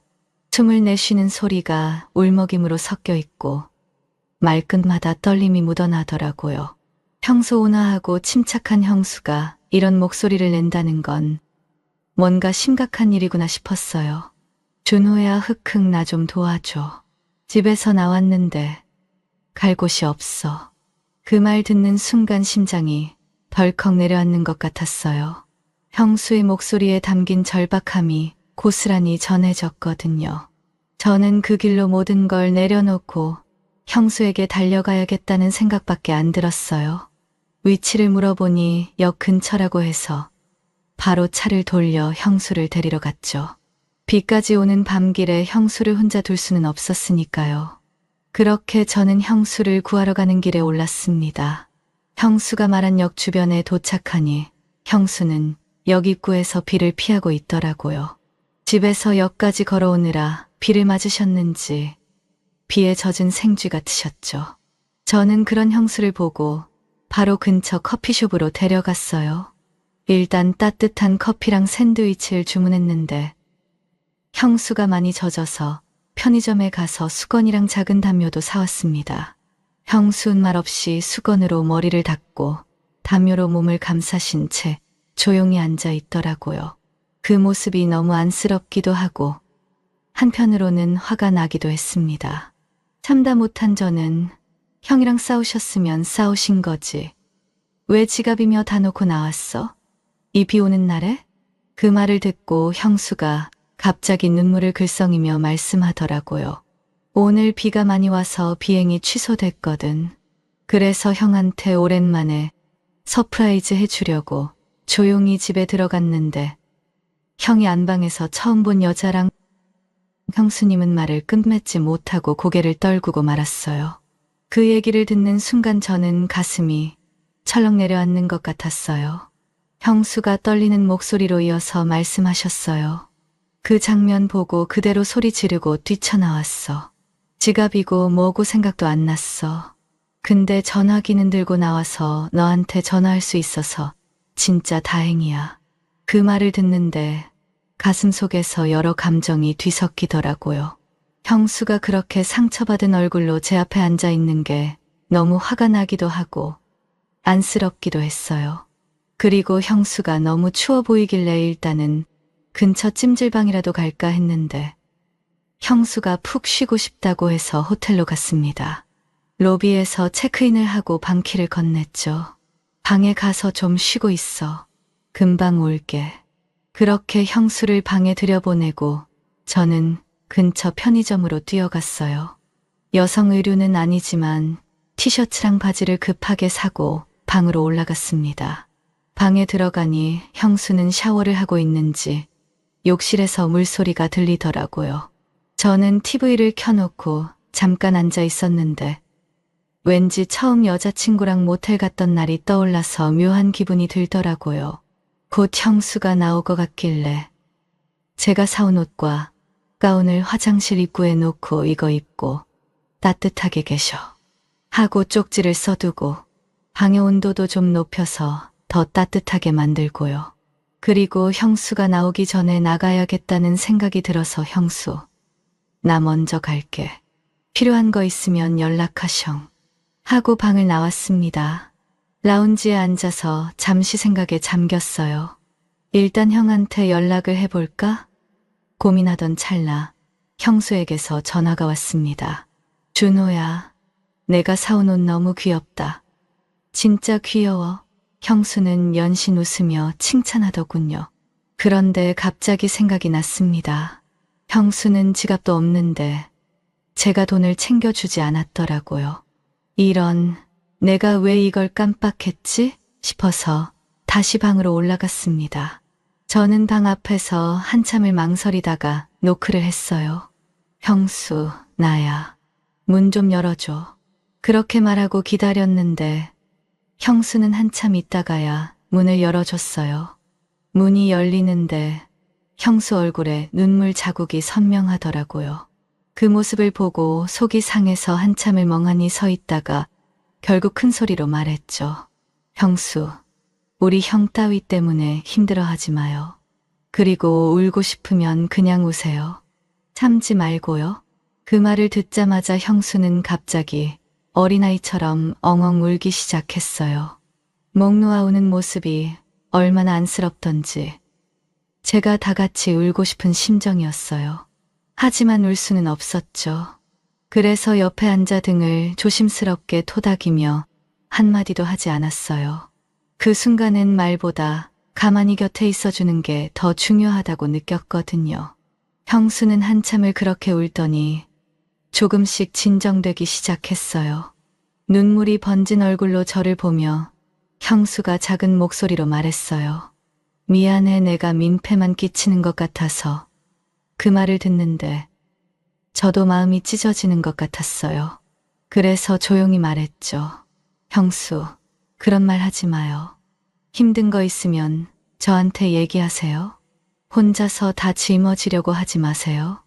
숨을 내쉬는 소리가 울먹임으로 섞여 있고 말끝마다 떨림이 묻어나더라고요. 평소 온화하고 침착한 형수가 이런 목소리를 낸다는 건 뭔가 심각한 일이구나 싶었어요. 준호야, 흑흑 나 좀 도와줘. 집에서 나왔는데 갈 곳이 없어. 그 말 듣는 순간 심장이 덜컥 내려앉는 것 같았어요. 형수의 목소리에 담긴 절박함이 고스란히 전해졌거든요. 저는 그 길로 모든 걸 내려놓고 형수에게 달려가야겠다는 생각밖에 안 들었어요. 위치를 물어보니 역 근처라고 해서 바로 차를 돌려 형수를 데리러 갔죠. 비까지 오는 밤길에 형수를 혼자 둘 수는 없었으니까요. 그렇게 저는 형수를 구하러 가는 길에 올랐습니다. 형수가 말한 역 주변에 도착하니 형수는 역 입구에서 비를 피하고 있더라고요. 집에서 역까지 걸어오느라 비를 맞으셨는지 비에 젖은 생쥐 같으셨죠. 저는 그런 형수를 보고 바로 근처 커피숍으로 데려갔어요. 일단 따뜻한 커피랑 샌드위치를 주문했는데 형수가 많이 젖어서 편의점에 가서 수건이랑 작은 담요도 사왔습니다. 형수는 말없이 수건으로 머리를 닦고 담요로 몸을 감싸신 채 조용히 앉아 있더라고요. 그 모습이 너무 안쓰럽기도 하고 한편으로는 화가 나기도 했습니다. 참다 못한 저는 형이랑 싸우셨으면 싸우신 거지. 왜 지갑이며 다 놓고 나왔어? 이 비 오는 날에? 그 말을 듣고 형수가 갑자기 눈물을 글썽이며 말씀하더라고요. 오늘 비가 많이 와서 비행이 취소됐거든. 그래서 형한테 오랜만에 서프라이즈 해주려고 조용히 집에 들어갔는데 형이 안방에서 처음 본 여자랑 형수님은 말을 끝맺지 못하고 고개를 떨구고 말았어요. 그 얘기를 듣는 순간 저는 가슴이 철렁 내려앉는 것 같았어요. 형수가 떨리는 목소리로 이어서 말씀하셨어요. 그 장면 보고 그대로 소리 지르고 뛰쳐나왔어. 지갑이고 뭐고 생각도 안 났어. 근데 전화기는 들고 나와서 너한테 전화할 수 있어서 진짜 다행이야. 그 말을 듣는데 가슴 속에서 여러 감정이 뒤섞이더라고요. 형수가 그렇게 상처받은 얼굴로 제 앞에 앉아 있는 게 너무 화가 나기도 하고 안쓰럽기도 했어요. 그리고 형수가 너무 추워 보이길래 일단은 근처 찜질방이라도 갈까 했는데 형수가 푹 쉬고 싶다고 해서 호텔로 갔습니다. 로비에서 체크인을 하고 방키를 건넸죠. 방에 가서 좀 쉬고 있어. 금방 올게. 그렇게 형수를 방에 들여보내고 저는 근처 편의점으로 뛰어갔어요. 여성 의류는 아니지만 티셔츠랑 바지를 급하게 사고 방으로 올라갔습니다. 방에 들어가니 형수는 샤워를 하고 있는지 욕실에서 물소리가 들리더라고요. 저는 TV를 켜놓고 잠깐 앉아 있었는데 왠지 처음 여자친구랑 모텔 갔던 날이 떠올라서 묘한 기분이 들더라고요. 곧 형수가 나올 것 같길래 제가 사온 옷과 가운을 화장실 입구에 놓고 이거 입고 따뜻하게 계셔 하고 쪽지를 써두고 방의 온도도 좀 높여서 더 따뜻하게 만들고요. 그리고 형수가 나오기 전에 나가야겠다는 생각이 들어서 형수, 나 먼저 갈게. 필요한 거 있으면 연락하셩. 하고 방을 나왔습니다. 라운지에 앉아서 잠시 생각에 잠겼어요. 일단 형한테 연락을 해볼까? 고민하던 찰나 형수에게서 전화가 왔습니다. 준호야, 내가 사온 옷 너무 귀엽다. 진짜 귀여워. 형수는 연신 웃으며 칭찬하더군요. 그런데 갑자기 생각이 났습니다. 형수는 지갑도 없는데 제가 돈을 챙겨주지 않았더라고요. 이런, 내가 왜 이걸 깜빡했지? 싶어서 다시 방으로 올라갔습니다. 저는 방 앞에서 한참을 망설이다가 노크를 했어요. 형수, 나야. 문 좀 열어줘. 그렇게 말하고 기다렸는데 형수는 한참 있다가야 문을 열어줬어요. 문이 열리는데 형수 얼굴에 눈물 자국이 선명하더라고요. 그 모습을 보고 속이 상해서 한참을 멍하니 서 있다가 결국 큰 소리로 말했죠. 형수, 우리 형 따위 때문에 힘들어하지 마요. 그리고 울고 싶으면 그냥 우세요. 참지 말고요. 그 말을 듣자마자 형수는 갑자기 어린아이처럼 엉엉 울기 시작했어요. 목 놓아 우는 모습이 얼마나 안쓰럽던지 제가 다 같이 울고 싶은 심정이었어요. 하지만 울 수는 없었죠. 그래서 옆에 앉아 등을 조심스럽게 토닥이며 한마디도 하지 않았어요. 그 순간은 말보다 가만히 곁에 있어주는 게 더 중요하다고 느꼈거든요. 형수는 한참을 그렇게 울더니 조금씩 진정되기 시작했어요. 눈물이 번진 얼굴로 저를 보며 형수가 작은 목소리로 말했어요. 미안해, 내가 민폐만 끼치는 것 같아서. 그 말을 듣는데 저도 마음이 찢어지는 것 같았어요. 그래서 조용히 말했죠. 형수, 그런 말 하지 마요. 힘든 거 있으면 저한테 얘기하세요. 혼자서 다 짊어지려고 하지 마세요.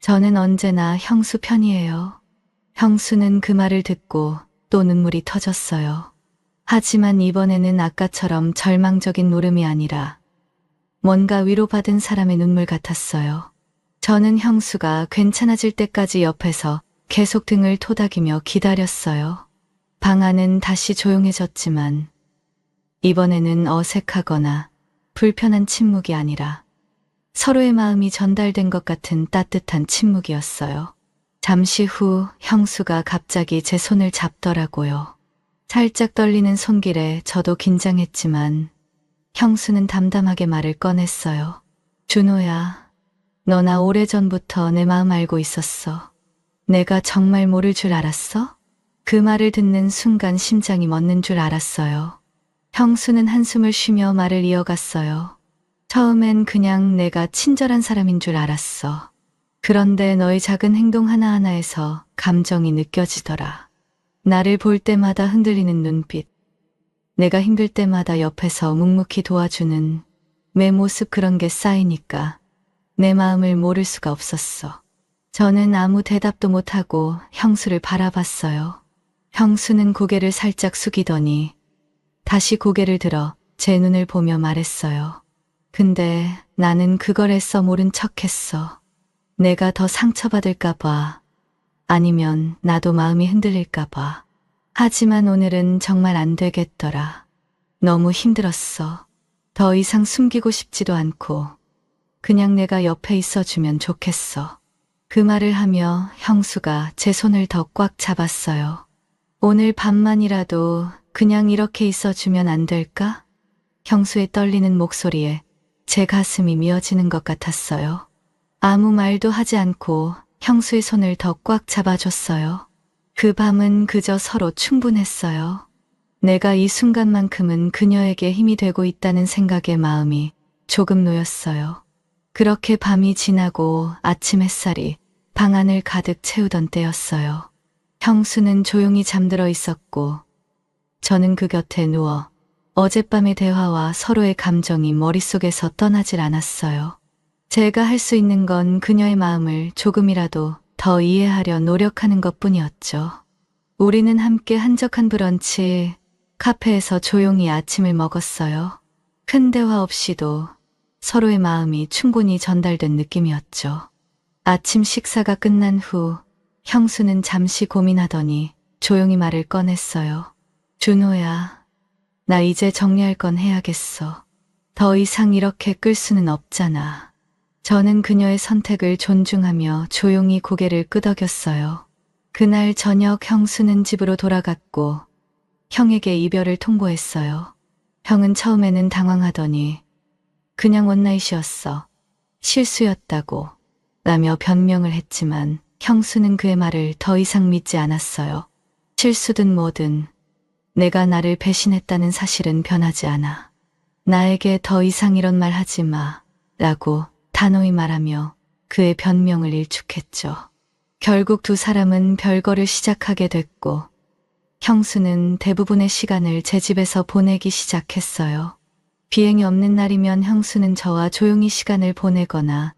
저는 언제나 형수 편이에요. 형수는 그 말을 듣고 또 눈물이 터졌어요. 하지만 이번에는 아까처럼 절망적인 울음이 아니라 뭔가 위로받은 사람의 눈물 같았어요. 저는 형수가 괜찮아질 때까지 옆에서 계속 등을 토닥이며 기다렸어요. 방 안은 다시 조용해졌지만 이번에는 어색하거나 불편한 침묵이 아니라 서로의 마음이 전달된 것 같은 따뜻한 침묵이었어요. 잠시 후 형수가 갑자기 제 손을 잡더라고요. 살짝 떨리는 손길에 저도 긴장했지만 형수는 담담하게 말을 꺼냈어요. 준호야, 너 나 오래전부터 내 마음 알고 있었어. 내가 정말 모를 줄 알았어? 그 말을 듣는 순간 심장이 멎는 줄 알았어요. 형수는 한숨을 쉬며 말을 이어갔어요. 처음엔 그냥 내가 친절한 사람인 줄 알았어. 그런데 너의 작은 행동 하나하나에서 감정이 느껴지더라. 나를 볼 때마다 흔들리는 눈빛, 내가 힘들 때마다 옆에서 묵묵히 도와주는 내 모습, 그런 게 쌓이니까 내 마음을 모를 수가 없었어. 저는 아무 대답도 못하고 형수를 바라봤어요. 형수는 고개를 살짝 숙이더니 다시 고개를 들어 제 눈을 보며 말했어요. 근데 나는 그걸 애써 모른 척했어. 내가 더 상처받을까봐, 아니면 나도 마음이 흔들릴까봐. 하지만 오늘은 정말 안 되겠더라. 너무 힘들었어. 더 이상 숨기고 싶지도 않고 그냥 내가 옆에 있어주면 좋겠어. 그 말을 하며 형수가 제 손을 더 꽉 잡았어요. 오늘 밤만이라도 그냥 이렇게 있어주면 안 될까? 형수의 떨리는 목소리에 제 가슴이 미어지는 것 같았어요. 아무 말도 하지 않고 형수의 손을 더 꽉 잡아줬어요. 그 밤은 그저 서로 충분했어요. 내가 이 순간만큼은 그녀에게 힘이 되고 있다는 생각에 마음이 조금 놓였어요. 그렇게 밤이 지나고 아침 햇살이 방 안을 가득 채우던 때였어요. 형수는 조용히 잠들어 있었고 저는 그 곁에 누워 어젯밤의 대화와 서로의 감정이 머릿속에서 떠나질 않았어요. 제가 할 수 있는 건 그녀의 마음을 조금이라도 더 이해하려 노력하는 것뿐이었죠. 우리는 함께 한적한 브런치 카페에서 조용히 아침을 먹었어요. 큰 대화 없이도 서로의 마음이 충분히 전달된 느낌이었죠. 아침 식사가 끝난 후 형수는 잠시 고민하더니 조용히 말을 꺼냈어요. 준호야, 나 이제 정리할 건 해야겠어. 더 이상 이렇게 끌 수는 없잖아. 저는 그녀의 선택을 존중하며 조용히 고개를 끄덕였어요. 그날 저녁 형수는 집으로 돌아갔고 형에게 이별을 통보했어요. 형은 처음에는 당황하더니 그냥 원나잇이었어. 실수였다고 라며 변명을 했지만 형수는 그의 말을 더 이상 믿지 않았어요. 실수든 뭐든 내가 나를 배신했다는 사실은 변하지 않아. 나에게 더 이상 이런 말 하지 마 라고 단호히 말하며 그의 변명을 일축했죠. 결국 두 사람은 별거를 시작하게 됐고 형수는 대부분의 시간을 제 집에서 보내기 시작했어요. 비행이 없는 날이면 형수는 저와 조용히 시간을 보내거나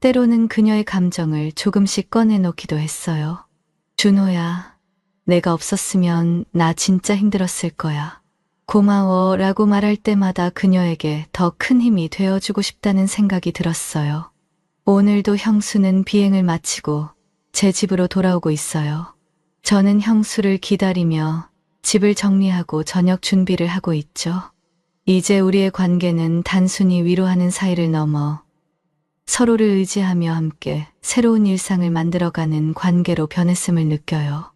때로는 그녀의 감정을 조금씩 꺼내놓기도 했어요. 준호야, 내가 없었으면 나 진짜 힘들었을 거야. 고마워 라고 말할 때마다 그녀에게 더 큰 힘이 되어주고 싶다는 생각이 들었어요. 오늘도 형수는 비행을 마치고 제 집으로 돌아오고 있어요. 저는 형수를 기다리며 집을 정리하고 저녁 준비를 하고 있죠. 이제 우리의 관계는 단순히 위로하는 사이를 넘어 서로를 의지하며 함께 새로운 일상을 만들어가는 관계로 변했음을 느껴요.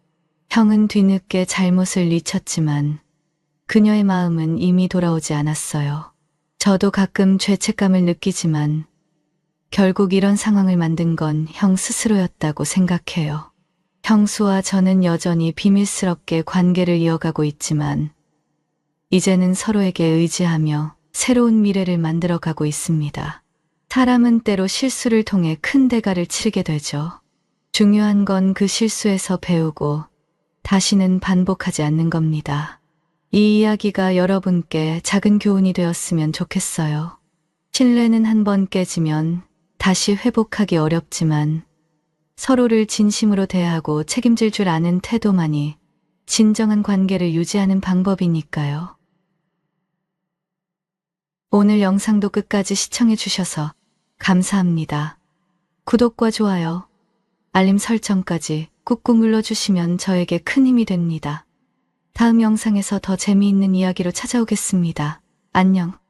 형은 뒤늦게 잘못을 잊혔지만 그녀의 마음은 이미 돌아오지 않았어요. 저도 가끔 죄책감을 느끼지만 결국 이런 상황을 만든 건 형 스스로였다고 생각해요. 형수와 저는 여전히 비밀스럽게 관계를 이어가고 있지만 이제는 서로에게 의지하며 새로운 미래를 만들어가고 있습니다. 사람은 때로 실수를 통해 큰 대가를 치르게 되죠. 중요한 건 그 실수에서 배우고 다시는 반복하지 않는 겁니다. 이 이야기가 여러분께 작은 교훈이 되었으면 좋겠어요. 신뢰는 한번 깨지면 다시 회복하기 어렵지만 서로를 진심으로 대하고 책임질 줄 아는 태도만이 진정한 관계를 유지하는 방법이니까요. 오늘 영상도 끝까지 시청해 주셔서 감사합니다. 구독과 좋아요, 알림 설정까지 꾹꾹 눌러주시면 저에게 큰 힘이 됩니다. 다음 영상에서 더 재미있는 이야기로 찾아오겠습니다. 안녕.